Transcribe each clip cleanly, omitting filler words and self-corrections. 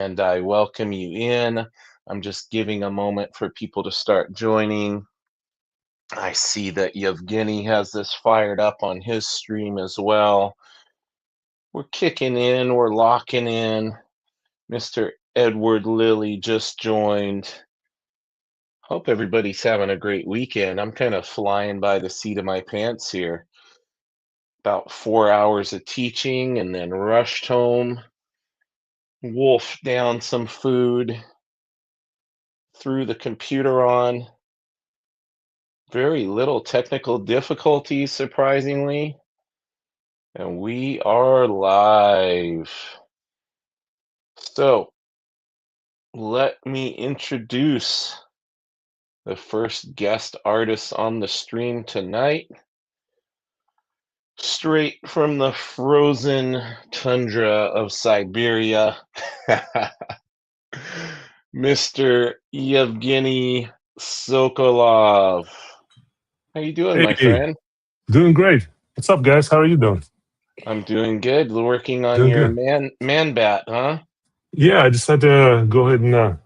and I welcome you in. I'm just giving a moment for people to start joining. I see that Yevgeny has this fired up on his stream as well. We're kicking in, we're locking in. Mr. Edward Lilly just joined. Hope everybody's having a great weekend. I'm kind of flying by the seat of my pants here. About 4 hours of teaching and then rushed home, wolfed down some food, threw the computer on. Very little technical difficulties, surprisingly. And we are live. So let me introduce the first guest artist on the stream tonight. Straight from the frozen tundra of Siberia, Mr. Yevgeny Sokolov. How you doing, my Hey, friend? doing great. What's up, guys? How are you doing? I'm doing good. Working on Doing your good. man bat, huh? Yeah, I decided to go ahead and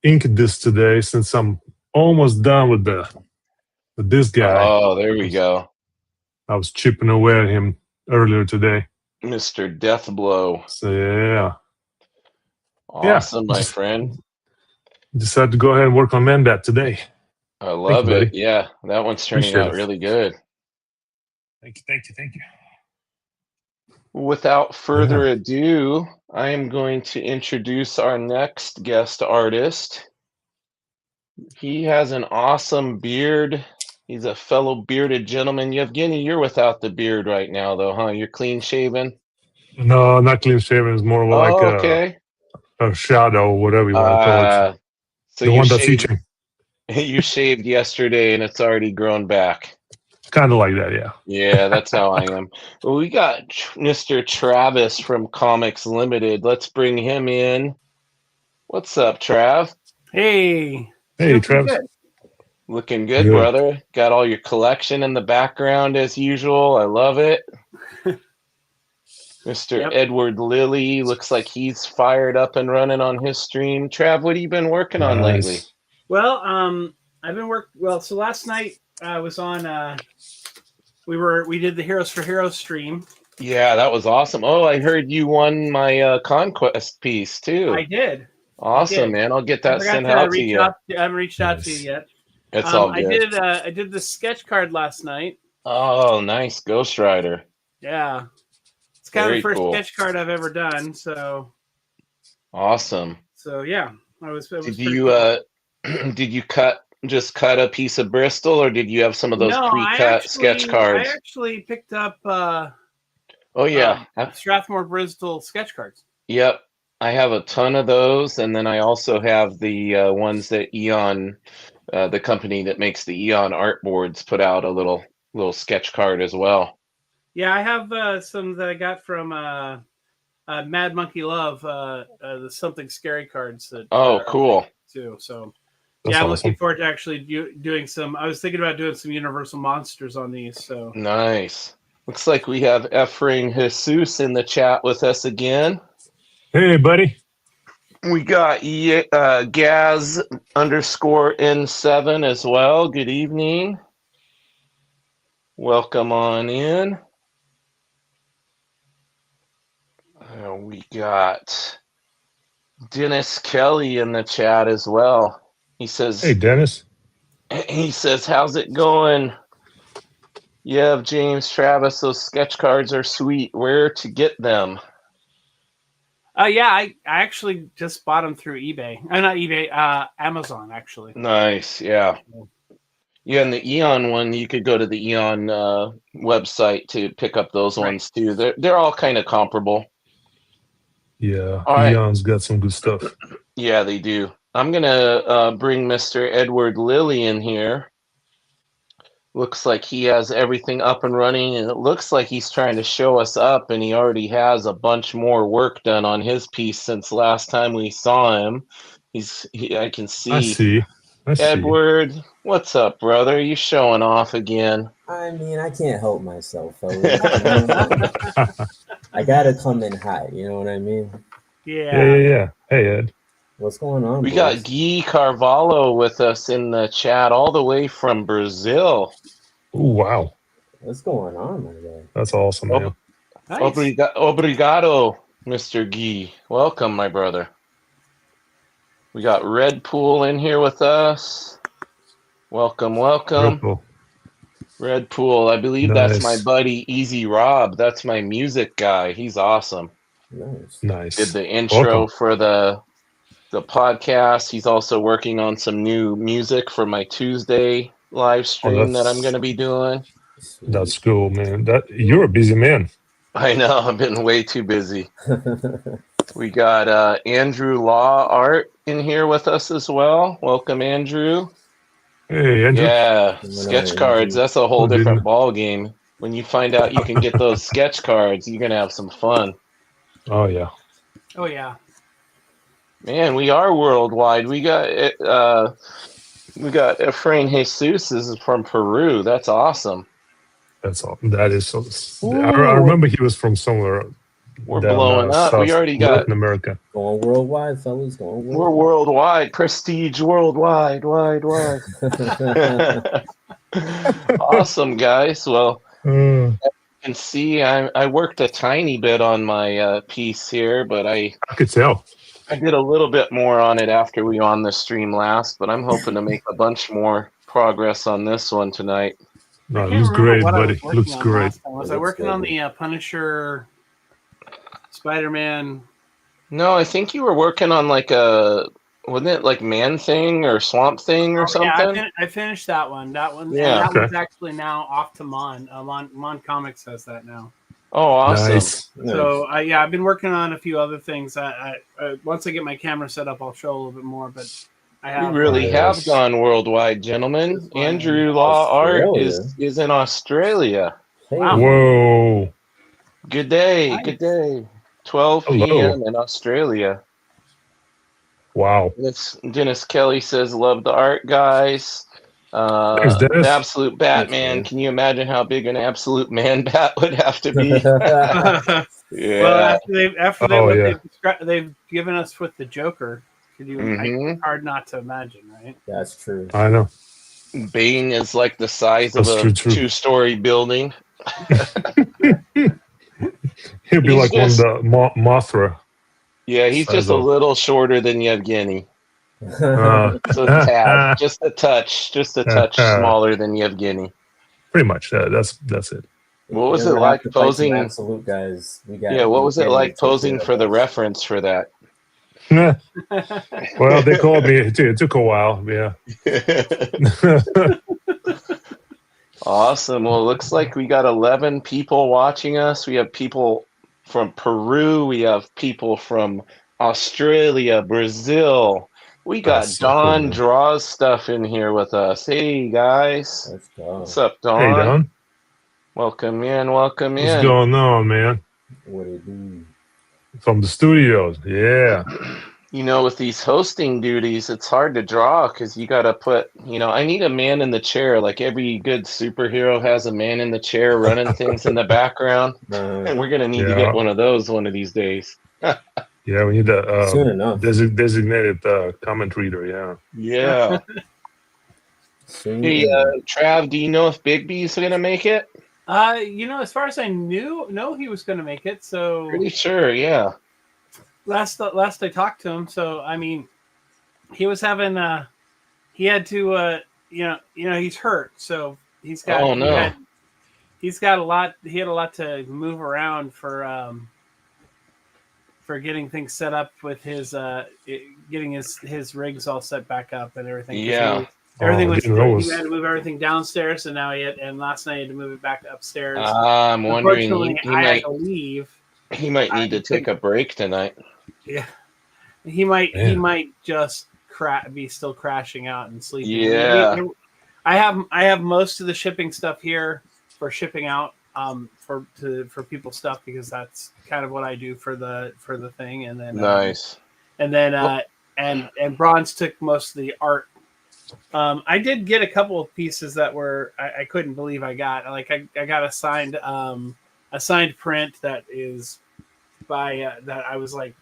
ink this today since I'm almost done with this guy. Oh, there I we was, go. I was chipping away at him earlier today. Mr. Deathblow. So yeah, Awesome, my just friend. decided to go ahead and work on Manbat today. I Thank you, love it. buddy. Yeah, that one's turning Appreciate out it. really good. Thank you. Without Yeah. further ado, I am going to introduce our next guest artist. He has an awesome beard. He's a fellow bearded gentleman. Yevgeny, you're without the beard right now, though, huh? You're clean shaven? No, not clean shaven. It's more of like Oh, okay. a shadow, whatever you want to call it. Uh, so The you one that's shaved itching. you shaved yesterday and it's already grown back. Kind of like that, yeah. Yeah, that's how I am. Well, we got Mr. Travis from Comics Limited. Let's bring him in. What's up, Trav? Hey, Hey, looking Travis. good. Looking good, Good. brother. Got all your collection in the background as usual. I love it. Mr. Yep. Edward Lilly looks like he's fired up and running on his stream. Trav, what have you been working on lately? Nice. Well, I've been so last night I was on. We did the Heroes for Heroes stream. Yeah, that was awesome. Oh, I heard you won my Conquest piece too. I did. Awesome, man. I'll get that sent out to you. I haven't reached out to you yet. It's all good. I did the sketch card last night. Oh, nice. Ghost Rider. Yeah, it's kind Very of the first cool. sketch card I've ever done. So Awesome. So yeah, Did you did you cut a piece of Bristol, or did you have some of those pre-cut sketch cards? I actually picked up Oh yeah, Strathmore Bristol sketch cards. Yep, I have a ton of those, and then I also have the ones that Eon, the company that makes the Eon art boards, put out a little sketch card as well. Yeah, I have some that I got from Mad Monkey Love, the Something Scary cards. Cool. Too. So That's I'm awesome. looking forward to actually doing some. I was thinking about doing some Universal Monsters on these. So nice. Looks like we have Efrain Jesus in the chat with us again. Hey, buddy. We got Gaz _N7 as well. Good evening. Welcome on in. We got Dennis Kelly in the chat as well. He says, "Hey, Dennis." He says, "How's it going? Yeah, James, Travis, those sketch cards are sweet. Where to get them?" Yeah, I actually just bought them through eBay. Not eBay, Amazon actually. Nice, yeah. Yeah, and the Eon one, you could go to the Eon website to pick up those ones too. They're all kind of comparable. Yeah, right. Eon's got some good stuff. Yeah, they do. I'm gonna bring Mr. Edward Lilly in here. Looks like he has everything up and running, and it looks like he's trying to show us up, and he already has a bunch more work done on his piece since last time we saw him. I can see. I see. Edward, what's up, brother? You showing off again? I mean, I can't help myself, fellas. I gotta come in hot, you know what I mean? Yeah. Hey, Ed. What's going on? We boys? got Guy Carvalho with us in the chat all the way from Brazil. Ooh, wow. What's going on, my guy? That's awesome, man. Nice. Obrigado, Mr. Guy. Welcome, my brother. We got Red Pool in here with us. Welcome. Very cool. Red Pool. I believe that's my Nice. buddy Easy Rob. That's my music guy. He's awesome. Nice. Nice. Did the intro Welcome. for the podcast. He's also working on some new music for my Tuesday live stream that I'm going to be doing. Sweet. That's cool, man. You're a busy man. I know. I've been way too busy. We got Andrew Law Art in here with us as well. Welcome, Andrew. Hey, Andrew. Yeah, Good sketch night, cards. Andrew. That's a whole Good different night. ball game. When you find out you can get those sketch cards, you're gonna have some fun. Oh, yeah. Oh yeah. Man, we are worldwide. We got Efrain Jesus is from Peru. That's awesome. That's all. That is so. Ooh. I remember he was from somewhere. We're down, blowing up. We South already got. Latin America. Going worldwide, fellas. Going We're worldwide. worldwide. Prestige worldwide. Wide. Awesome, guys. Well, you can see I worked a tiny bit on my piece here, but I could tell. I did a little bit more on it after we were on the stream last, but I'm hoping to make a bunch more progress on this one tonight. No, I it can't looks remember great, what I buddy. was working Looks on great. last time. Was I Looks working on good. the Punisher, Spider-Man? No, I think you were working on wasn't it like Man Thing or Swamp Thing or something? Yeah, I finished that one. That one. Yeah. And that Okay. one's actually now off to Mon. Mon Comics has that now. Oh, awesome. Nice. So I've been working on a few other things. I once I get my camera set up, I'll show a little bit more. But I We have really Yes. have gone worldwide, gentlemen. This one. Andrew Law Art Australia. is in Australia. Hey, Wow. Whoa. Good day. Nice. Good day. 12 Hello. p.m. in Australia. Wow. Dennis Kelly says, love the art, guys. Thanks, Dennis. The absolute Batman. man. Can you imagine how big an absolute man bat would have to be? Yeah. Well, after Oh, what yeah. they've given us with the Joker, Mhm. it's hard not to imagine, right? That's true. I know. Bane is like the size of That's a true. 2-story building. He'll be He's like just- one of the Mothra. Yeah, he's Size just a of- little shorter than Yevgeny. Just a tad, just a touch smaller than Yevgeny. Pretty much. That's it. What was You ever it like have to fight some posing- Absolute guys. We got. Yeah, what was it we like take care posing of for the us. reference for that? Well, they called me. It took a while. Yeah. Awesome. Well, it looks like we got 11 people watching us. We have people from Peru. We have people from Australia, Brazil. We got That's so cool, Don man. Draws stuff in here with us. Hey, guys. Let's go. What's up, Don? Hey, Don. Welcome in. Welcome What's in. going on, man? What it do? From the studios. Yeah. You know, with these hosting duties, it's hard to draw because you got to put, I need a man in the chair. Like every good superhero has a man in the chair running things in the background. And we're going to need to Yeah. get one of those one of these days. Yeah, we need a Soon enough. designated comment reader. Yeah. Yeah. Soon Hey, enough. Trav, do you know if Big B's going to make it? As far as I know he was going to make it. So Pretty sure, yeah. last I talked to him, so I mean, he was having he had to he's hurt, so he's got Oh, no. he's got a lot. He had a lot to move around for getting things set up with his getting his rigs all set back up and everything. 'Cause Yeah. everything Oh, I was didn't know it he was- had to move everything downstairs, and and last night he had to move it back upstairs. I'm wondering, Unfortunately, I had to leave. he might need to take a break tonight. Yeah, he might Man. just be still crashing out and sleeping. Yeah. I have most of the shipping stuff here for shipping out for people stuff because that's kind of what I do for the thing, and then Nice. and Bronze took most of the art. I did get a couple of pieces that were I couldn't believe I got. Like I got a signed print that is by that I was like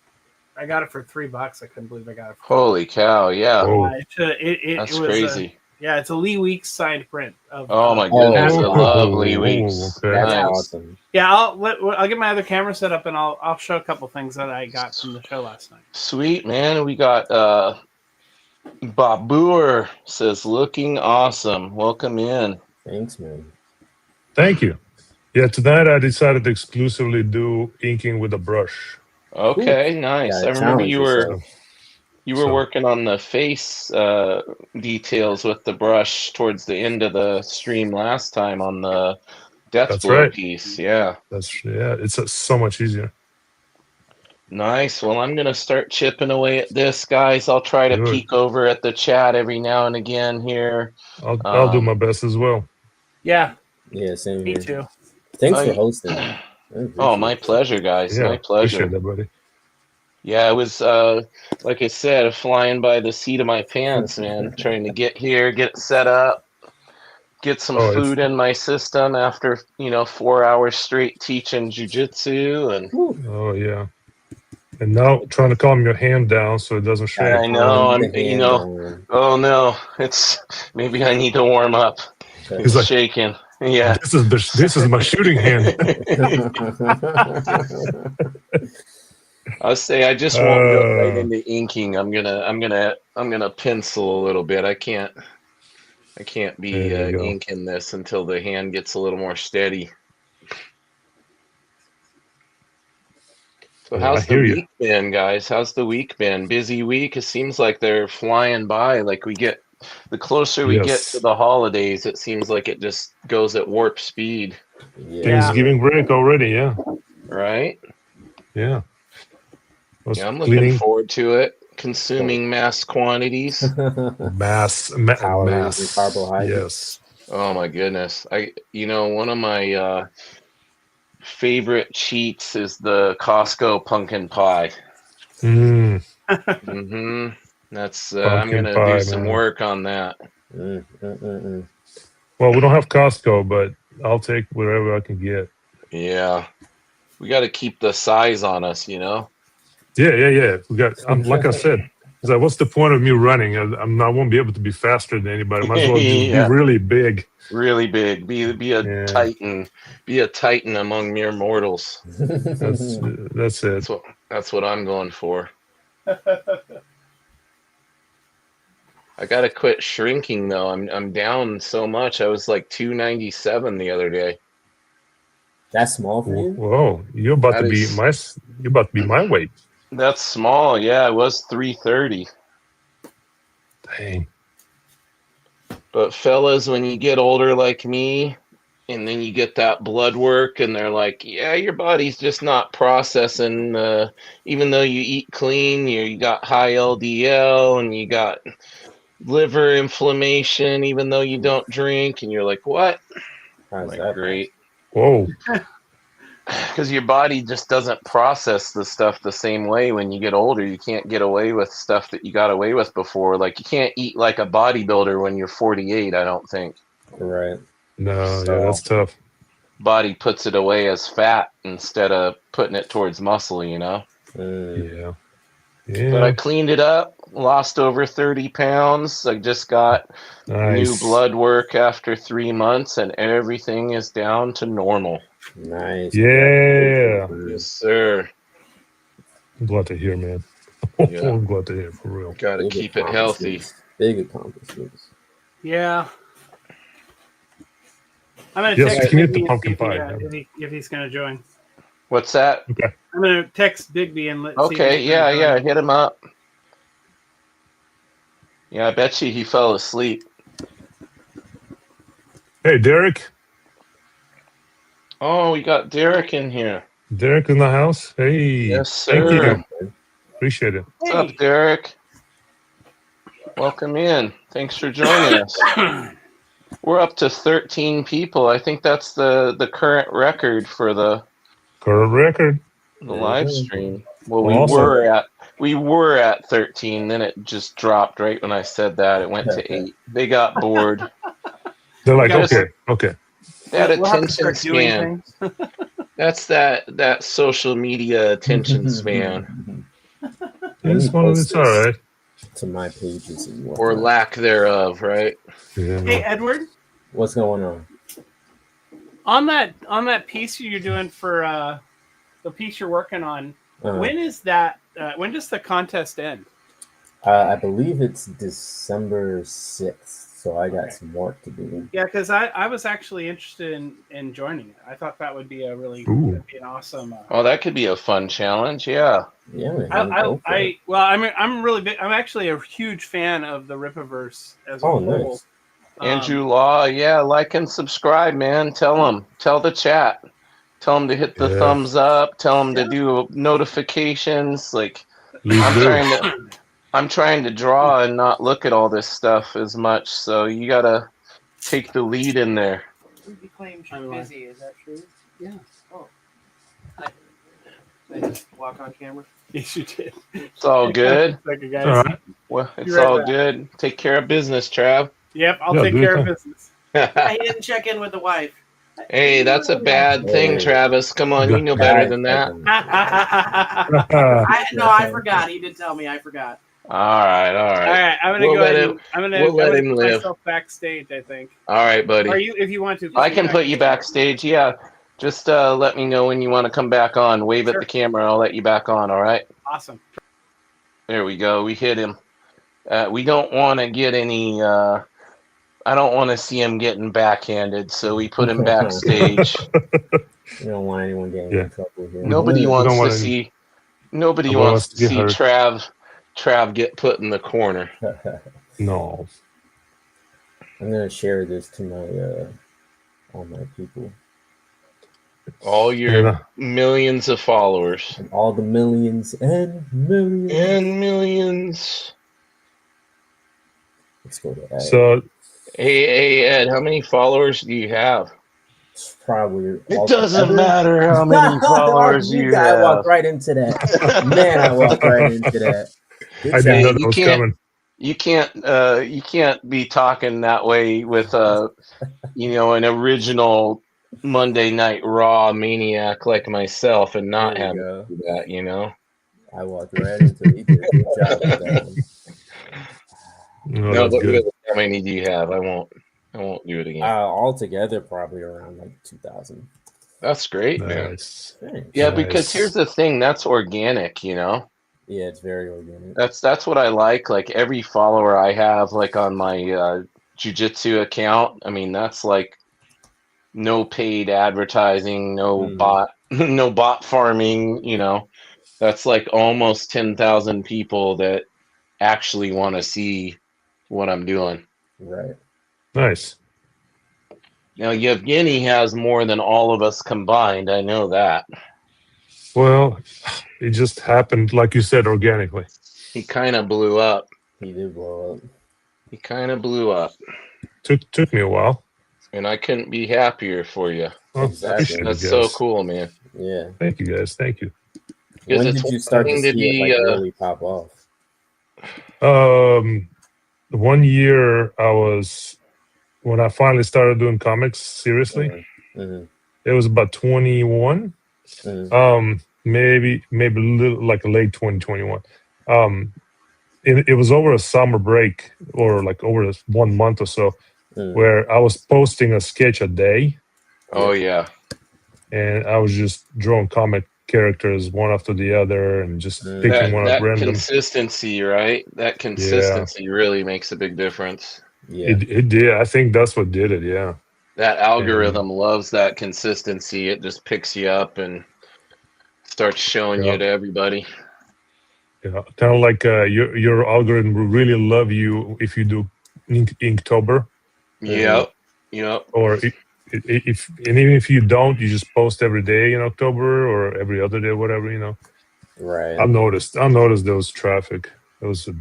I got it for $3. I couldn't believe I got it. For Holy cow! Yeah, Oh. it that's was crazy. it's a Lee Weeks signed print of. Oh my Oh, goodness, I wow. love Lee Oh, Weeks. okay. That's Nice. awesome. Yeah, I'll get my other camera set up and I'll show a couple things that I got from the show last night. Sweet man, we got Babur says looking awesome. Welcome in. Thanks, man. Thank you. Yeah, tonight I decided to exclusively do inking with a brush. Okay, nice. Gotta I remember challenge you were yourself. So- working on the face details with the brush towards the end of the stream last time on the That's Deathblow right. piece. Yeah. It's so much easier. Nice. Well, I'm going to start chipping away at this, guys. I'll try to Good. peek over at the chat every now and again here. I'll do my best as well. Yeah, Yeah, same me here. too. Thanks I- for hosting. I Oh, appreciate my it. pleasure, guys. Yeah, My pleasure. appreciate that, buddy. Yeah, it was, like I said, flying by the seat of my pants, man, trying to get here, get it set up, get some Oh, it's- food in my system after, 4 hours straight teaching jujitsu. And Oh yeah. And now trying to calm your hand down so it doesn't shake. I know, Calm I'm, the hand down. oh no, maybe I need to warm up. He's It's like- shaking. Yeah. This is my shooting hand. I'll say I just won't go right Uh, into inking. I'm gonna pencil a little bit. I can't be There you go. inking this until the hand gets a little more steady. So Yeah, how's I the hear you. week been, guys? How's the week been? Busy week? It seems like they're flying by. Like the closer we get Yes. to the holidays, it seems like it just goes at warp speed, Yeah. Thanksgiving break already, yeah. right? Yeah. I was Yeah, I'm looking cleaning forward to it. Consuming mass quantities. mass. Calories and carbohydrates. Yes. Oh my goodness. One of my favorite cheats is the Costco pumpkin pie. Mm, Hmm. That's I'm Pumpkin gonna pie, do some man. work on that. well, we don't have Costco, but I'll take whatever I can get. Yeah. We got to keep the size on us, Yeah. We got. Like I said, it's like, what's the point of me running? I won't be able to be faster than anybody. Might as well just Yeah. be really big. Really big. Be a Yeah. titan. Be a titan among mere mortals. That's it. That's what I'm going for. I gotta quit shrinking though. I'm down so much. I was like 297 the other day. That's small for you? Whoa, you're about That to be is- my weight. That's small. Yeah, it was 330. Dang. But fellas, when you get older like me, and then you get that blood work, and they're like, yeah, your body's just not processing. Even though you eat clean, you got high LDL, and you got liver inflammation, even though you don't drink. And you're like, what? How's Like, that? great. Whoa. Because your body just doesn't process the stuff the same way when you get older. You can't get away with stuff that you got away with before. Like, you can't eat like a bodybuilder when you're 48, I don't think. Right. No, So- yeah, that's tough. Body puts it away as fat instead of putting it towards muscle, Mm. Yeah. But I Yeah. cleaned it up, lost over 30 pounds. I just got Nice. new blood work after 3 months, and everything is down to normal. Nice. Yeah. Yes, sir. I'm glad to hear, man. Yeah. I'm glad to hear, for real. Got to Big keep it healthy. accomplishments. Big accomplishments. Yeah. I'm gonna Yes, text can you get Bigby the and pumpkin see pie? if he's gonna join. What's that? I'm gonna text Bigby and see if Okay, he's gonna yeah, join. hit him up. Yeah, I bet you he fell asleep. Hey, Derek. Oh, we got Derek in here. Derek in the house. Hey. Yes, Thank sir. you. Appreciate it. What's up, Derek? Welcome in. Thanks for joining us. We're up to 13 people. I think that's the current record for the Current record. live stream. Well, Awesome. we were at 13, then it just dropped right when I said that. It went to 8. They got bored. They're like, Guys- okay. That We'll have to attention start doing span. things. That's that social media attention span. Let me This one, post it's all this right. to my pages and or whatnot. lack thereof, right? Yeah. Hey, Edward, What's going on? on that piece you're doing for the piece you're working on, when is that? When does the contest end? I believe it's December 6th, so I got some work to do. Yeah, because I was actually interested in joining it. I thought that would be a really Ooh. that'd be an awesome. Oh, that could be a fun challenge. Yeah. Yeah, man. go for it. I'm really big. I'm actually a huge fan of the Rippaverse as a Oh, whole. nice. Andrew Law, yeah, like and subscribe, man. Tell the chat. Tell them to hit the Yeah. thumbs up. Tell them Yeah. to do notifications. Like, Please do. I'm trying to draw and not look at all this stuff as much. So you gotta take the lead in there. Ruby claims I'm you're like- busy. Is that true? Yeah. Oh. I just walk on camera. Yes, you did. It's all good. Like a It's guy. all right. Well, it's You're right all back. good. Take care of business, Trav. Yep, I'll Yeah, take do care your of thing. business. He didn't check in with the wife. Hey, that's a bad thing, Hey. Travis. Come on, you know better than that. I forgot. He did tell me. I forgot. All right. All right, I'm gonna We'll go let ahead. him- I'm gonna. we'll let I'm gonna him put live. myself backstage. I think. All right, buddy. Or you, if you want to. I can put you backstage. Yeah. Just let me know when you want to come back on. Wave at Sure. the camera. I'll let you back on. All right. Awesome. There we go. We hit him. We don't want to get any. I don't want to see him getting backhanded, so we put him backstage. You don't want anyone getting Yeah. in trouble here. Nobody don't wants to want any- see. Nobody Nobody wants to get see hurt. Trav get put in the corner. No. I'm gonna share this to my all my people, All your Yeah. millions of followers all the millions and millions. and millions. Let's go to Ed. So Hey, Ed, how many followers do you have? It's probably It doesn't matter how many followers you I have. walked right into that. Man, I walked right into that. Good I job. didn't know you that was can't- coming. You can't be talking that way with an original Monday Night Raw maniac like myself and not There have you go. that. I walked right into it. You did a good job with that one. No, No, that's but good. really, how many do you have? I won't do it again. Altogether, probably around like 2,000. That's great, man. Nice. Thanks. Yeah, Nice. because here's the thing, that's organic, Yeah, it's very organic. That's what I like. Like every follower I have, like on my jiu-jitsu account, I mean, that's like no paid advertising, no Mhm. no bot farming, That's like almost 10,000 people that actually want to see what I'm doing. Right. Nice. Now, Yevgeny has more than all of us combined. I know that. Well, it just happened, like you said, organically. He kind of blew up. He did blow up. He kind of blew up. Took me a while. And I couldn't be happier for you. Oh, Exactly. appreciate it, That's guys. so cool, man. Yeah. Thank you, guys. Thank you. Because When it's did you start to one thing to see it be, like really pop off? 1 year when I finally started doing comics seriously. Mhm. It was about 21. Mhm. Maybe a little like late 2021. It was over a summer break or like over 1 month or so Mhm. where I was posting a sketch a day Oh, yeah. and I was just drawing comic characters one after the other and just Mm. picking one That at random. consistency, right? That consistency really makes a big difference. Yeah. It did. I think that's what did it. Yeah. That algorithm loves that consistency. It just picks you up and starts showing Yeah. you to everybody. Yeah. Kind of like your algorithm will really love you if you do Inktober, Yep. or even if you don't, you just post every day in October or every other day, whatever. Right. I noticed there was traffic. There was a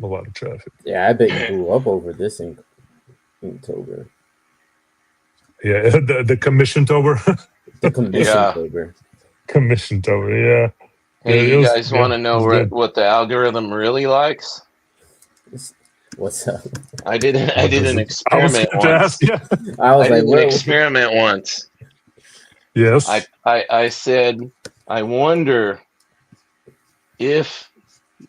lot of traffic. Yeah, I bet you blew up over this in October. Yeah, the commission-tober. The commission Yeah. October. Commission-tober, yeah. Hey, It you was- guys yeah, want to it know was good. what the algorithm really likes? What's up? I did an I was experiment going to once. ask you. I was I like, did an what? experiment once. Yes. I said, I wonder if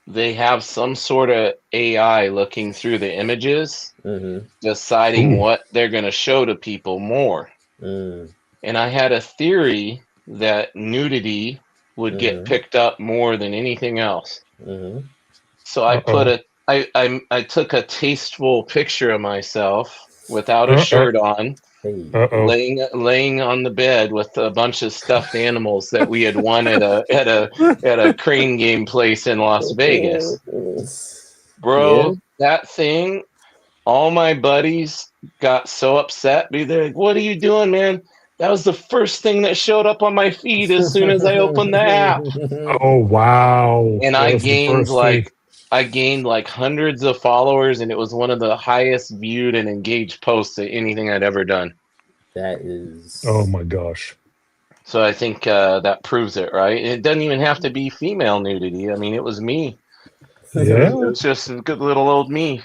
they have some sort of AI looking through the images, Mm-hmm. deciding Ooh. what they're going to show to people more. Mm. And I had a theory that nudity would get Mhm. picked up more than anything else. Mm-hmm. So I put Uh-oh. I took a tasteful picture of myself without a Uh-oh. shirt on, Hey. Uh-oh. laying on the bed with a bunch of stuffed animals that we had won at a crane game place in Las Vegas. Bro, Yeah. that thing, all my buddies got so upset. They're like, "What are you doing, man? That was the first thing that showed up on my feed as soon as I opened the app." Oh, wow. And That was the first thing. I gained like hundreds of followers, and it was one of the highest viewed and engaged posts of anything I'd ever done. That is. Oh, my gosh. So I think that proves it, right? It doesn't even have to be female nudity. I mean, it was me. Yeah. It was just a good little old me.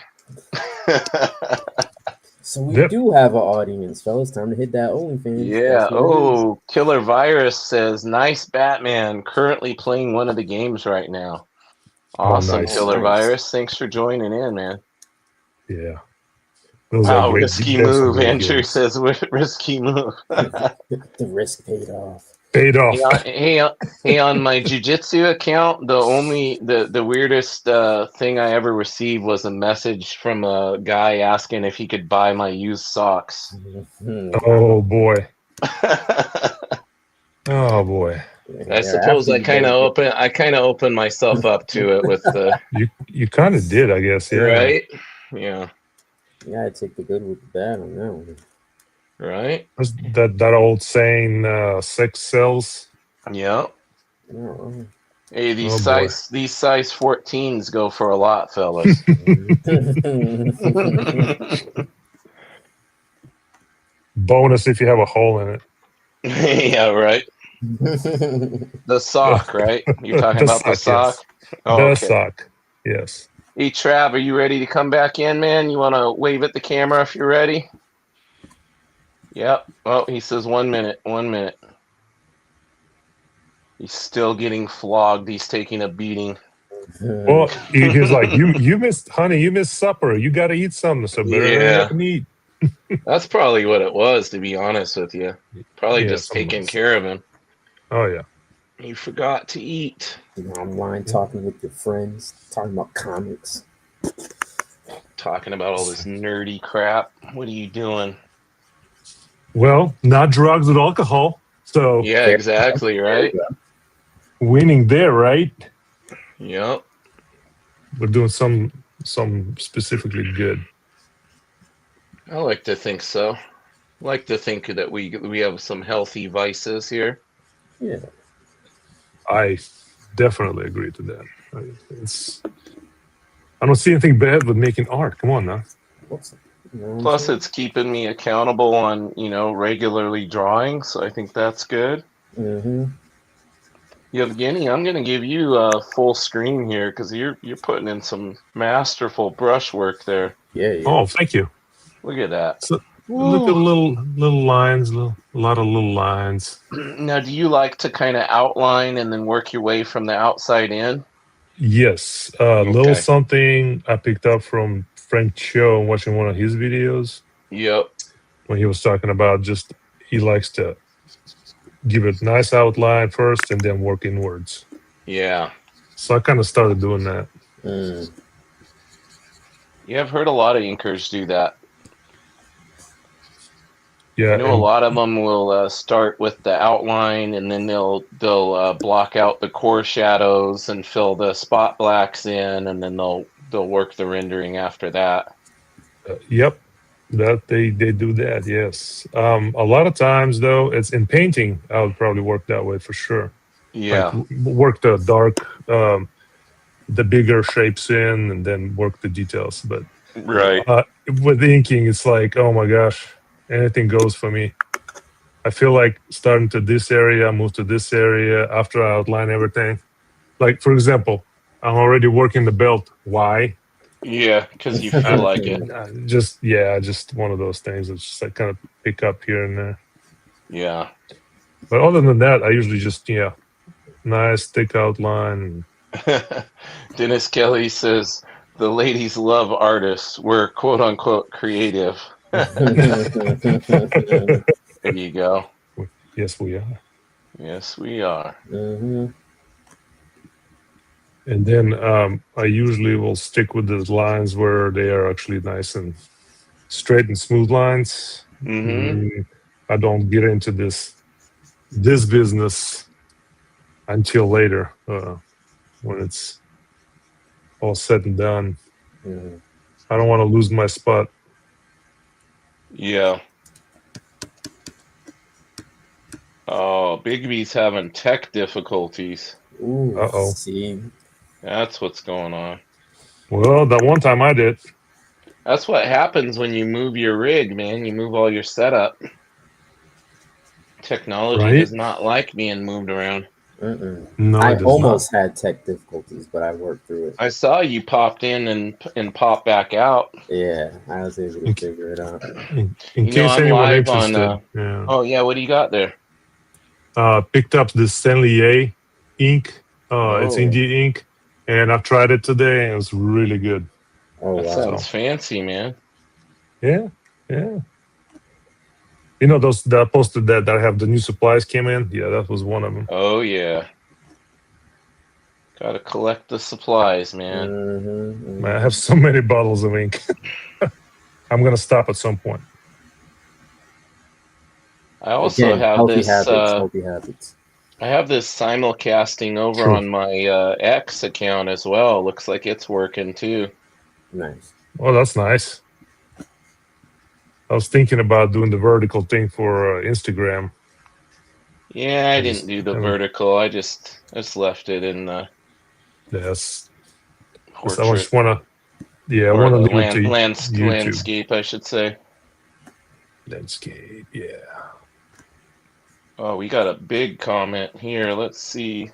So we Yep. do have an audience, fellas. Time to hit that OnlyFans. Yeah. That's what it is. Oh, Killer Virus says, "Nice Batman. Currently playing one of the games right now." Awesome, nice. Killer Nice. Virus. Thanks for joining in, man. Yeah. Those are Wow, great. risky That's some move. great Andrew games. says, "Risky move." The risk paid off. Paid off. Hey, on my jujitsu account, the weirdest thing I ever received was a message from a guy asking if he could buy my used socks. Oh, boy. Oh, boy. I suppose I kind of opened myself up to it with the You kind of did, I guess. Yeah. right. Yeah, You gotta take the good with the bad on that one. right. That's that old saying, sex sells. Yeah. Oh. Hey, these Oh, boy. size 14s go for a lot, fellas. Bonus if you have a hole in it. Yeah, right. The sock, right? You're talking The about the sock, sock? yes. Oh, The okay. sock. Yes. Hey, Trav, are you ready to come back in, man? You want to wave at the camera if you're ready? Yep. Oh, he says 1 minute. 1 minute. He's still getting flogged. He's taking a beating. Well, he's like, you missed, honey, you missed supper. You got to eat something. So better hurry Yeah. up and eat. That's probably what it was, to be honest with you. Probably Yeah, just some of taking us. care of him. Oh, yeah. You forgot to eat. Online talking with your friends, talking about comics. Talking about all this nerdy crap. What are you doing? Well, not drugs or alcohol. So Yeah, exactly, right? winning there, right? Yep. We're doing some specifically good. I like to think so. Like to think that we have some healthy vices here. Yeah. I definitely agree to that. I don't see anything bad with making art. Come on now. What's, you know what I'm Plus, saying? it's keeping me accountable on, regularly drawing. So I think that's good. Mm-hmm. Yevgeny, I'm going to give you a full screen here because you're putting in some masterful brushwork there. Yeah. Oh, thank you. Look at that. So, look at little lines, a lot of little lines. Now, do you like to kind of outline and then work your way from the outside in? Yes, little something I picked up from Frank Cho watching one of his videos Yep. when he was talking about just he likes to give it a nice outline first and then work inwards. Yeah. So I kind of started doing that. Mm. Yeah, I've heard a lot of inkers do that. Yeah, I know a lot of them will start with the outline, and then they'll block out the core shadows and fill the spot blacks in, and then they'll work the rendering after that. Yep, that they do that. Yes, a lot of times though, it's in painting. I would probably work that way for sure. Yeah. Like, work the dark, the bigger shapes in, and then work the details. But Right. with inking, it's like, oh my gosh, anything goes for me. I feel like starting to this area, move to this area after I outline everything. Like, for example, I'm already working the belt. Why? Yeah, because you feel like it. Just one of those things. It's just like kind of pick up here and there. Yeah. But other than that, I usually just, nice thick outline and Dennis Kelly says the ladies love artists. We're quote unquote creative. Mhm. There you go. Yes, we are. Yes, we are. Mhm. And then I usually will stick with the lines where they are actually nice and straight and smooth lines. Mm-hmm. I don't get into this business until later when it's all said and done. Mhm. I don't want to lose my spot. Yeah. Oh, Bigby's having tech difficulties. Ooh, Uh-oh. see, That's what's going on. Well, that one time I did. That's what happens when you move your rig, man. You move all your setup. Technology Right? does not like being moved around. No, I it does not. almost had tech difficulties, but I worked through it. I saw you popped in and popped back out. Yeah, I was able to figure it out. In You know, case I'm anyone live on. interested, yeah. Oh yeah, what do you got there? Picked up the Stanley A ink. It's Oh, Indie ink, and I've tried it today, and it's really good. Oh that wow. sounds fancy, man. Yeah, yeah. You know those that I posted that I have the new supplies came in. Yeah, that was one of them. Oh yeah, gotta collect the supplies, man. Man, I have so many bottles of ink. I'm gonna stop at some point. I also Again, have healthy this. habits, healthy habits. I have this simulcasting over True. on my X account as well. Looks like it's working too. Nice. Oh, that's nice. I was thinking about doing the vertical thing for Instagram. Yeah, I I didn't just do the haven't. vertical. I just left it in the Yes. I portrait just wanna. Yeah, I or wanna the leave it to YouTube. landscape, I should say. Landscape. Yeah. Oh, we got a big comment here. Let's see.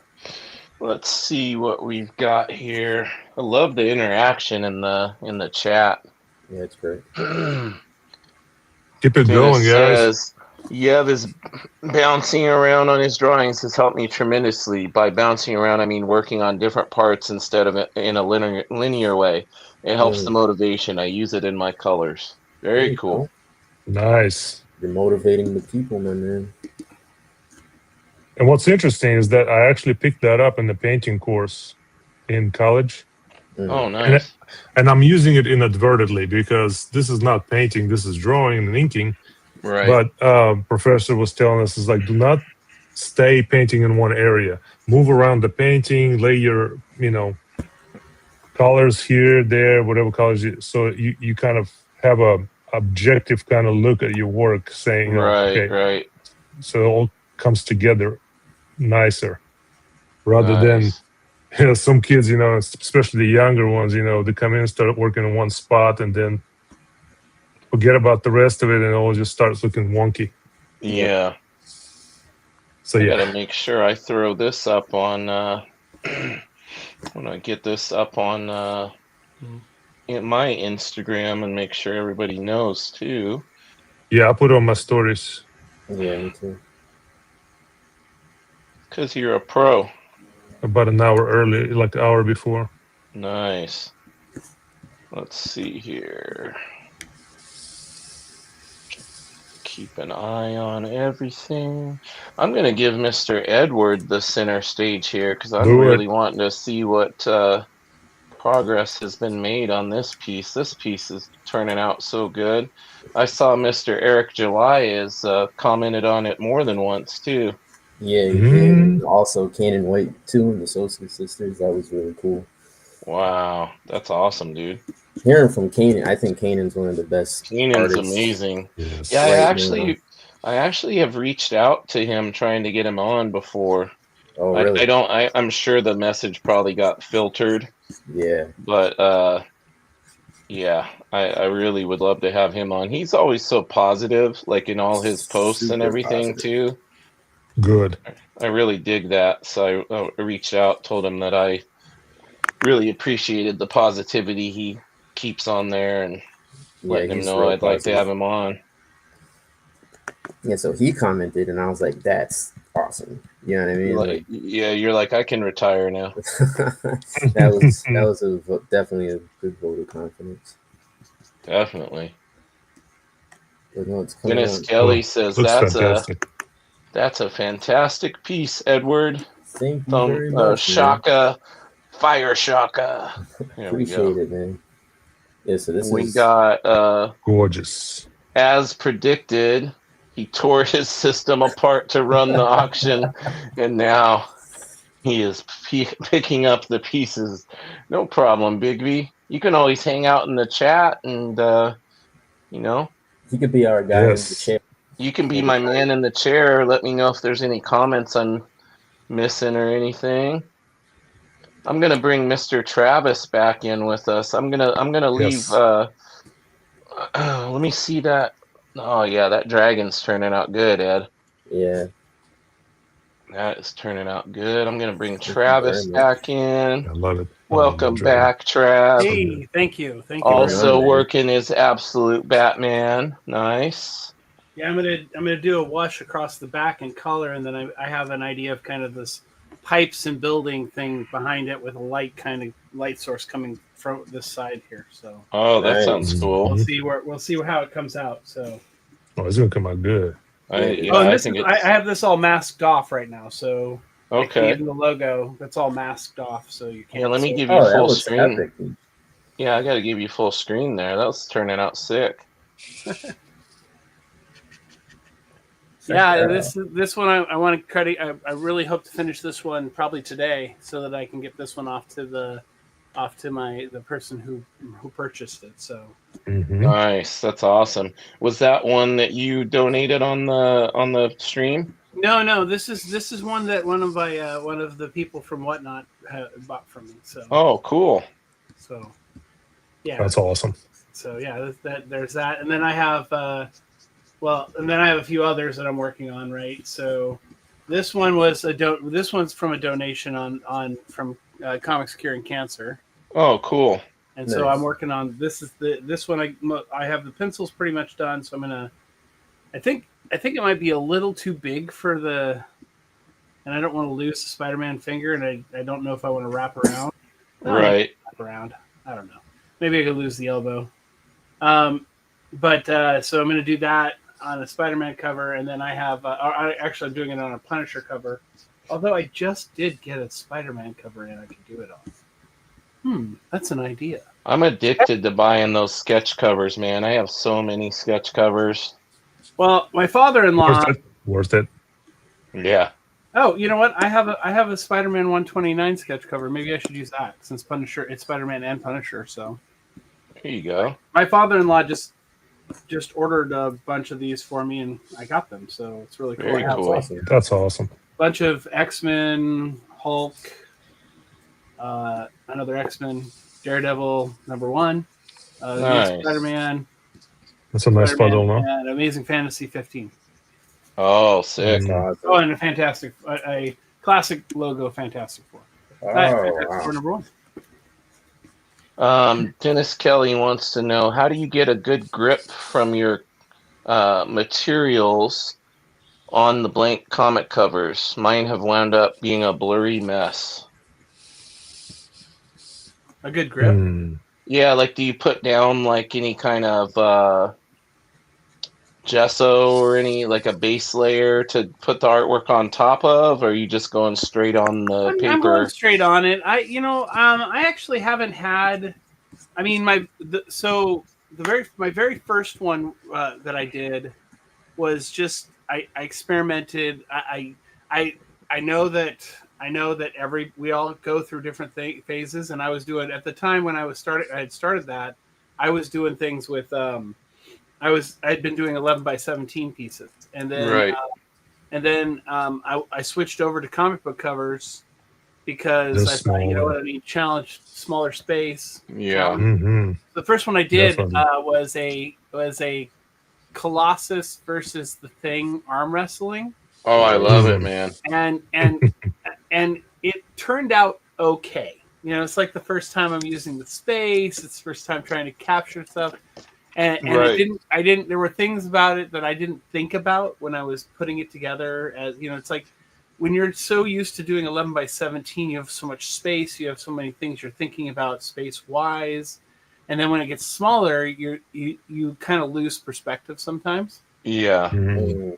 Let's see what we've got here. I love the interaction in the chat. Yeah, it's great. Keep it Dennis going, guys. says, Yev is bouncing around on his drawings has helped me tremendously. By bouncing around, I mean working on different parts instead of in a linear way. It helps the motivation. I use it in my colors. Very cool. Nice. You're motivating the people, my man. And what's interesting is that I actually picked that up in the painting course in college. Oh, nice. And I'm using it inadvertently because this is not painting, this is drawing and inking. Right. But professor was telling us is like, do not stay painting in one area. Move around the painting, lay your, colors here, there, whatever colors. So you kind of have a objective kind of look at your work, saying, okay, Right. so it all comes together nicer, rather Nice. than some kids, especially the younger ones, they come in and start working in one spot and then forget about the rest of it, and it all just starts looking wonky. Yeah. So I yeah, gotta make sure I throw this up on when I get this up on in my Instagram and make sure everybody knows too. yeah, I put it on my stories. Yeah, me too. Cause you're a pro. About an hour early, like an hour before. Nice. Let's see here. Keep an eye on everything. I'm going to give Mr. Edward the center stage here because I'm really wanting to see what progress has been made on this piece. This piece is turning out so good. I saw Mr. Eric July has commented on it more than once too. Yeah, he did. And also Cannon White too, and the Sosa sisters. That was really cool. Wow, that's awesome, dude. Hearing from Kanan, I think Kanan's one of the best. Kanan's artists. amazing. Yes. Yeah, Right I actually have reached out to him trying to get him on before. Oh, really? I'm sure the message probably got filtered. Yeah. But yeah, I really would love to have him on. He's always so positive, like in all his posts and Super everything positive. too. Good. I really dig that. So I reached out, told him that I really appreciated the positivity he keeps on there and letting him know I'd like to have him on. Yeah, so he commented, and I was like, "That's awesome." You know what I mean? Like, yeah, you're like, I can retire now. that was definitely a good vote of confidence. Definitely. But no, it's coming Dennis out. Kelly Well, says looks fantastic. that's a fantastic piece, Edward. Thank you very much, man. Shaka, Fire Shaka. There we go. Appreciate it, man. Yeah, so this We is got Gorgeous. as predicted, he tore his system apart to run the auction, and now he is picking up the pieces. No problem, Big V. You can always hang out in the chat, and you know, he could be our guy in the Yes. chair. you can be my man in the chair. Let me know if there's any comments I'm missing or anything. I'm gonna bring Mr. Travis back in with us. I'm gonna leave. Yes. Let me see that. Oh yeah, that dragon's turning out good, Ed. Yeah. That is turning out good. I'm gonna bring you Travis very much. back in. I love it. Welcome Dragon. back, Trav. Hey, thank you. Thank you. Also man. working is Absolute Batman. Nice. Yeah, I'm gonna do a wash across the back and color, and then I have an idea of kind of this pipes and building thing behind it with a light source coming from this side here. So Oh, that Nice. sounds cool. we'll see how it comes out. So Oh, it's gonna come out good. I and I this think is, it's I have this all masked off right now. So like, okay. even the logo, that's all masked off, so you can't. Yeah, let me see give it. you Oh, that full looks screen. epic. Yeah, I got to give you full screen there. That was turning out sick. Yeah, Yeah. this one I want to credit. I really hope to finish this one probably today, so that I can get this one off to the person who purchased it. So Mhm. Nice. That's awesome. Was that one that you donated on the stream? no, this is one that one of the people from Whatnot bought from me. So Oh, cool. Yeah, That's awesome. so yeah, that there's that, and then I have and then I have a few others that I'm working on. Right, so this one was this one's from a donation from Comics Curing Cancer. Oh, cool. And so Nice. I'm working on this one. I have the pencils pretty much done. So I'm gonna. I think it might be a little too big for the, and I don't want to lose the Spider-Man finger, and I don't know if I want to wrap around. Right. Wrap around. I don't know. Maybe I could lose the elbow. So I'm gonna do that on a Spider-Man cover, and then I have. I'm doing it on a Punisher cover. Although I just did get a Spider-Man cover, and I could do it on. That's an idea. I'm addicted to buying those sketch covers, man. I have so many sketch covers. Well, my father-in-law. Worth it. Yeah. Oh, you know what? I have a Spider-Man 129 sketch cover. Maybe I should use that since Punisher. It's Spider-Man and Punisher. So Here you go. my father-in-law just ordered a bunch of these for me, and I got them. So it's really cool. Very I have cool. a That's awesome. bunch of X-Men, Hulk, another X-Men, Daredevil #1, Nice. Spider-Man, That's a nice Spider-Man, bundle, no? and Amazing Fantasy 15. Oh, sick. That's awesome. Oh, and a fantastic, a classic logo, Fantastic Four. Oh, Fantastic wow. Four #1. Dennis Kelly wants to know, how do you get a good grip from your materials on the blank comic covers? Mine have wound up being a blurry mess. A good grip. Yeah, like, do you put down like any kind of gesso or any like a base layer to put the artwork on top of, or are you just going straight on the I'm paper? going straight on it. I actually haven't had. I mean, my very first one that I did was just I experimented. I know that we all go through different phases, and I was doing at the time when I had started that, I was doing things with I'd been doing 11 by 17 pieces, and then Right. I switched over to comic book covers because They're I thought, you know smaller. what, I need challenge, smaller space. Yeah. Mm-hmm. The first one I did Definitely. was a Colossus versus the Thing arm wrestling, Oh, I love it, man. and it turned out okay. You know, it's like the first time I'm using the space. It's the first time trying to capture stuff, and Right. I didn't. There were things about it that I didn't think about when I was putting it together. As you know, it's like when you're so used to doing 11 by 17, you have so much space, you have so many things you're thinking about space wise, and then when it gets smaller, you kind of lose perspective sometimes. Yeah. Mhm.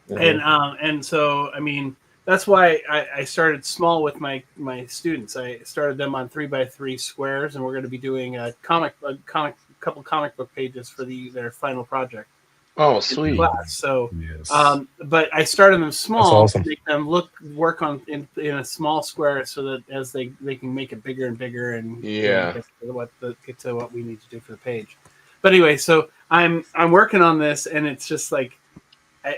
And so I mean that's why I started small with my students. I started them on 3x3 squares, and we're going to be doing a couple comic book pages for their final project Oh, in sweet. class. So, Yes. but I started them small awesome. to make them work on in a small square, so that as they can make it bigger and bigger, and Yeah. get to what we need to do for the page. But anyway, so I'm working on this, and it's just like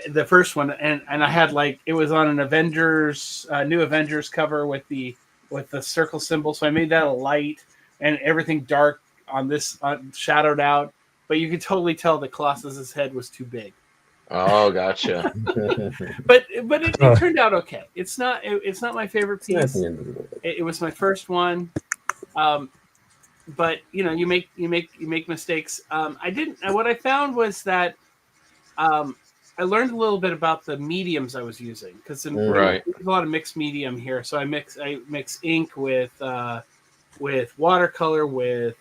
the first one, and I had like it was on an Avengers new Avengers cover with the circle symbol, so I made that a light and everything dark on this shadowed out, but you could totally tell that Colossus's head was too big. Oh, gotcha. But it turned out okay. It's not my favorite It's not piece. the end of the world. It was my first one. But you know, you make mistakes. I didn't. What I found was that I learned a little bit about the mediums I was using, because Right. there's a lot of mixed medium here. So I mix ink with watercolor, with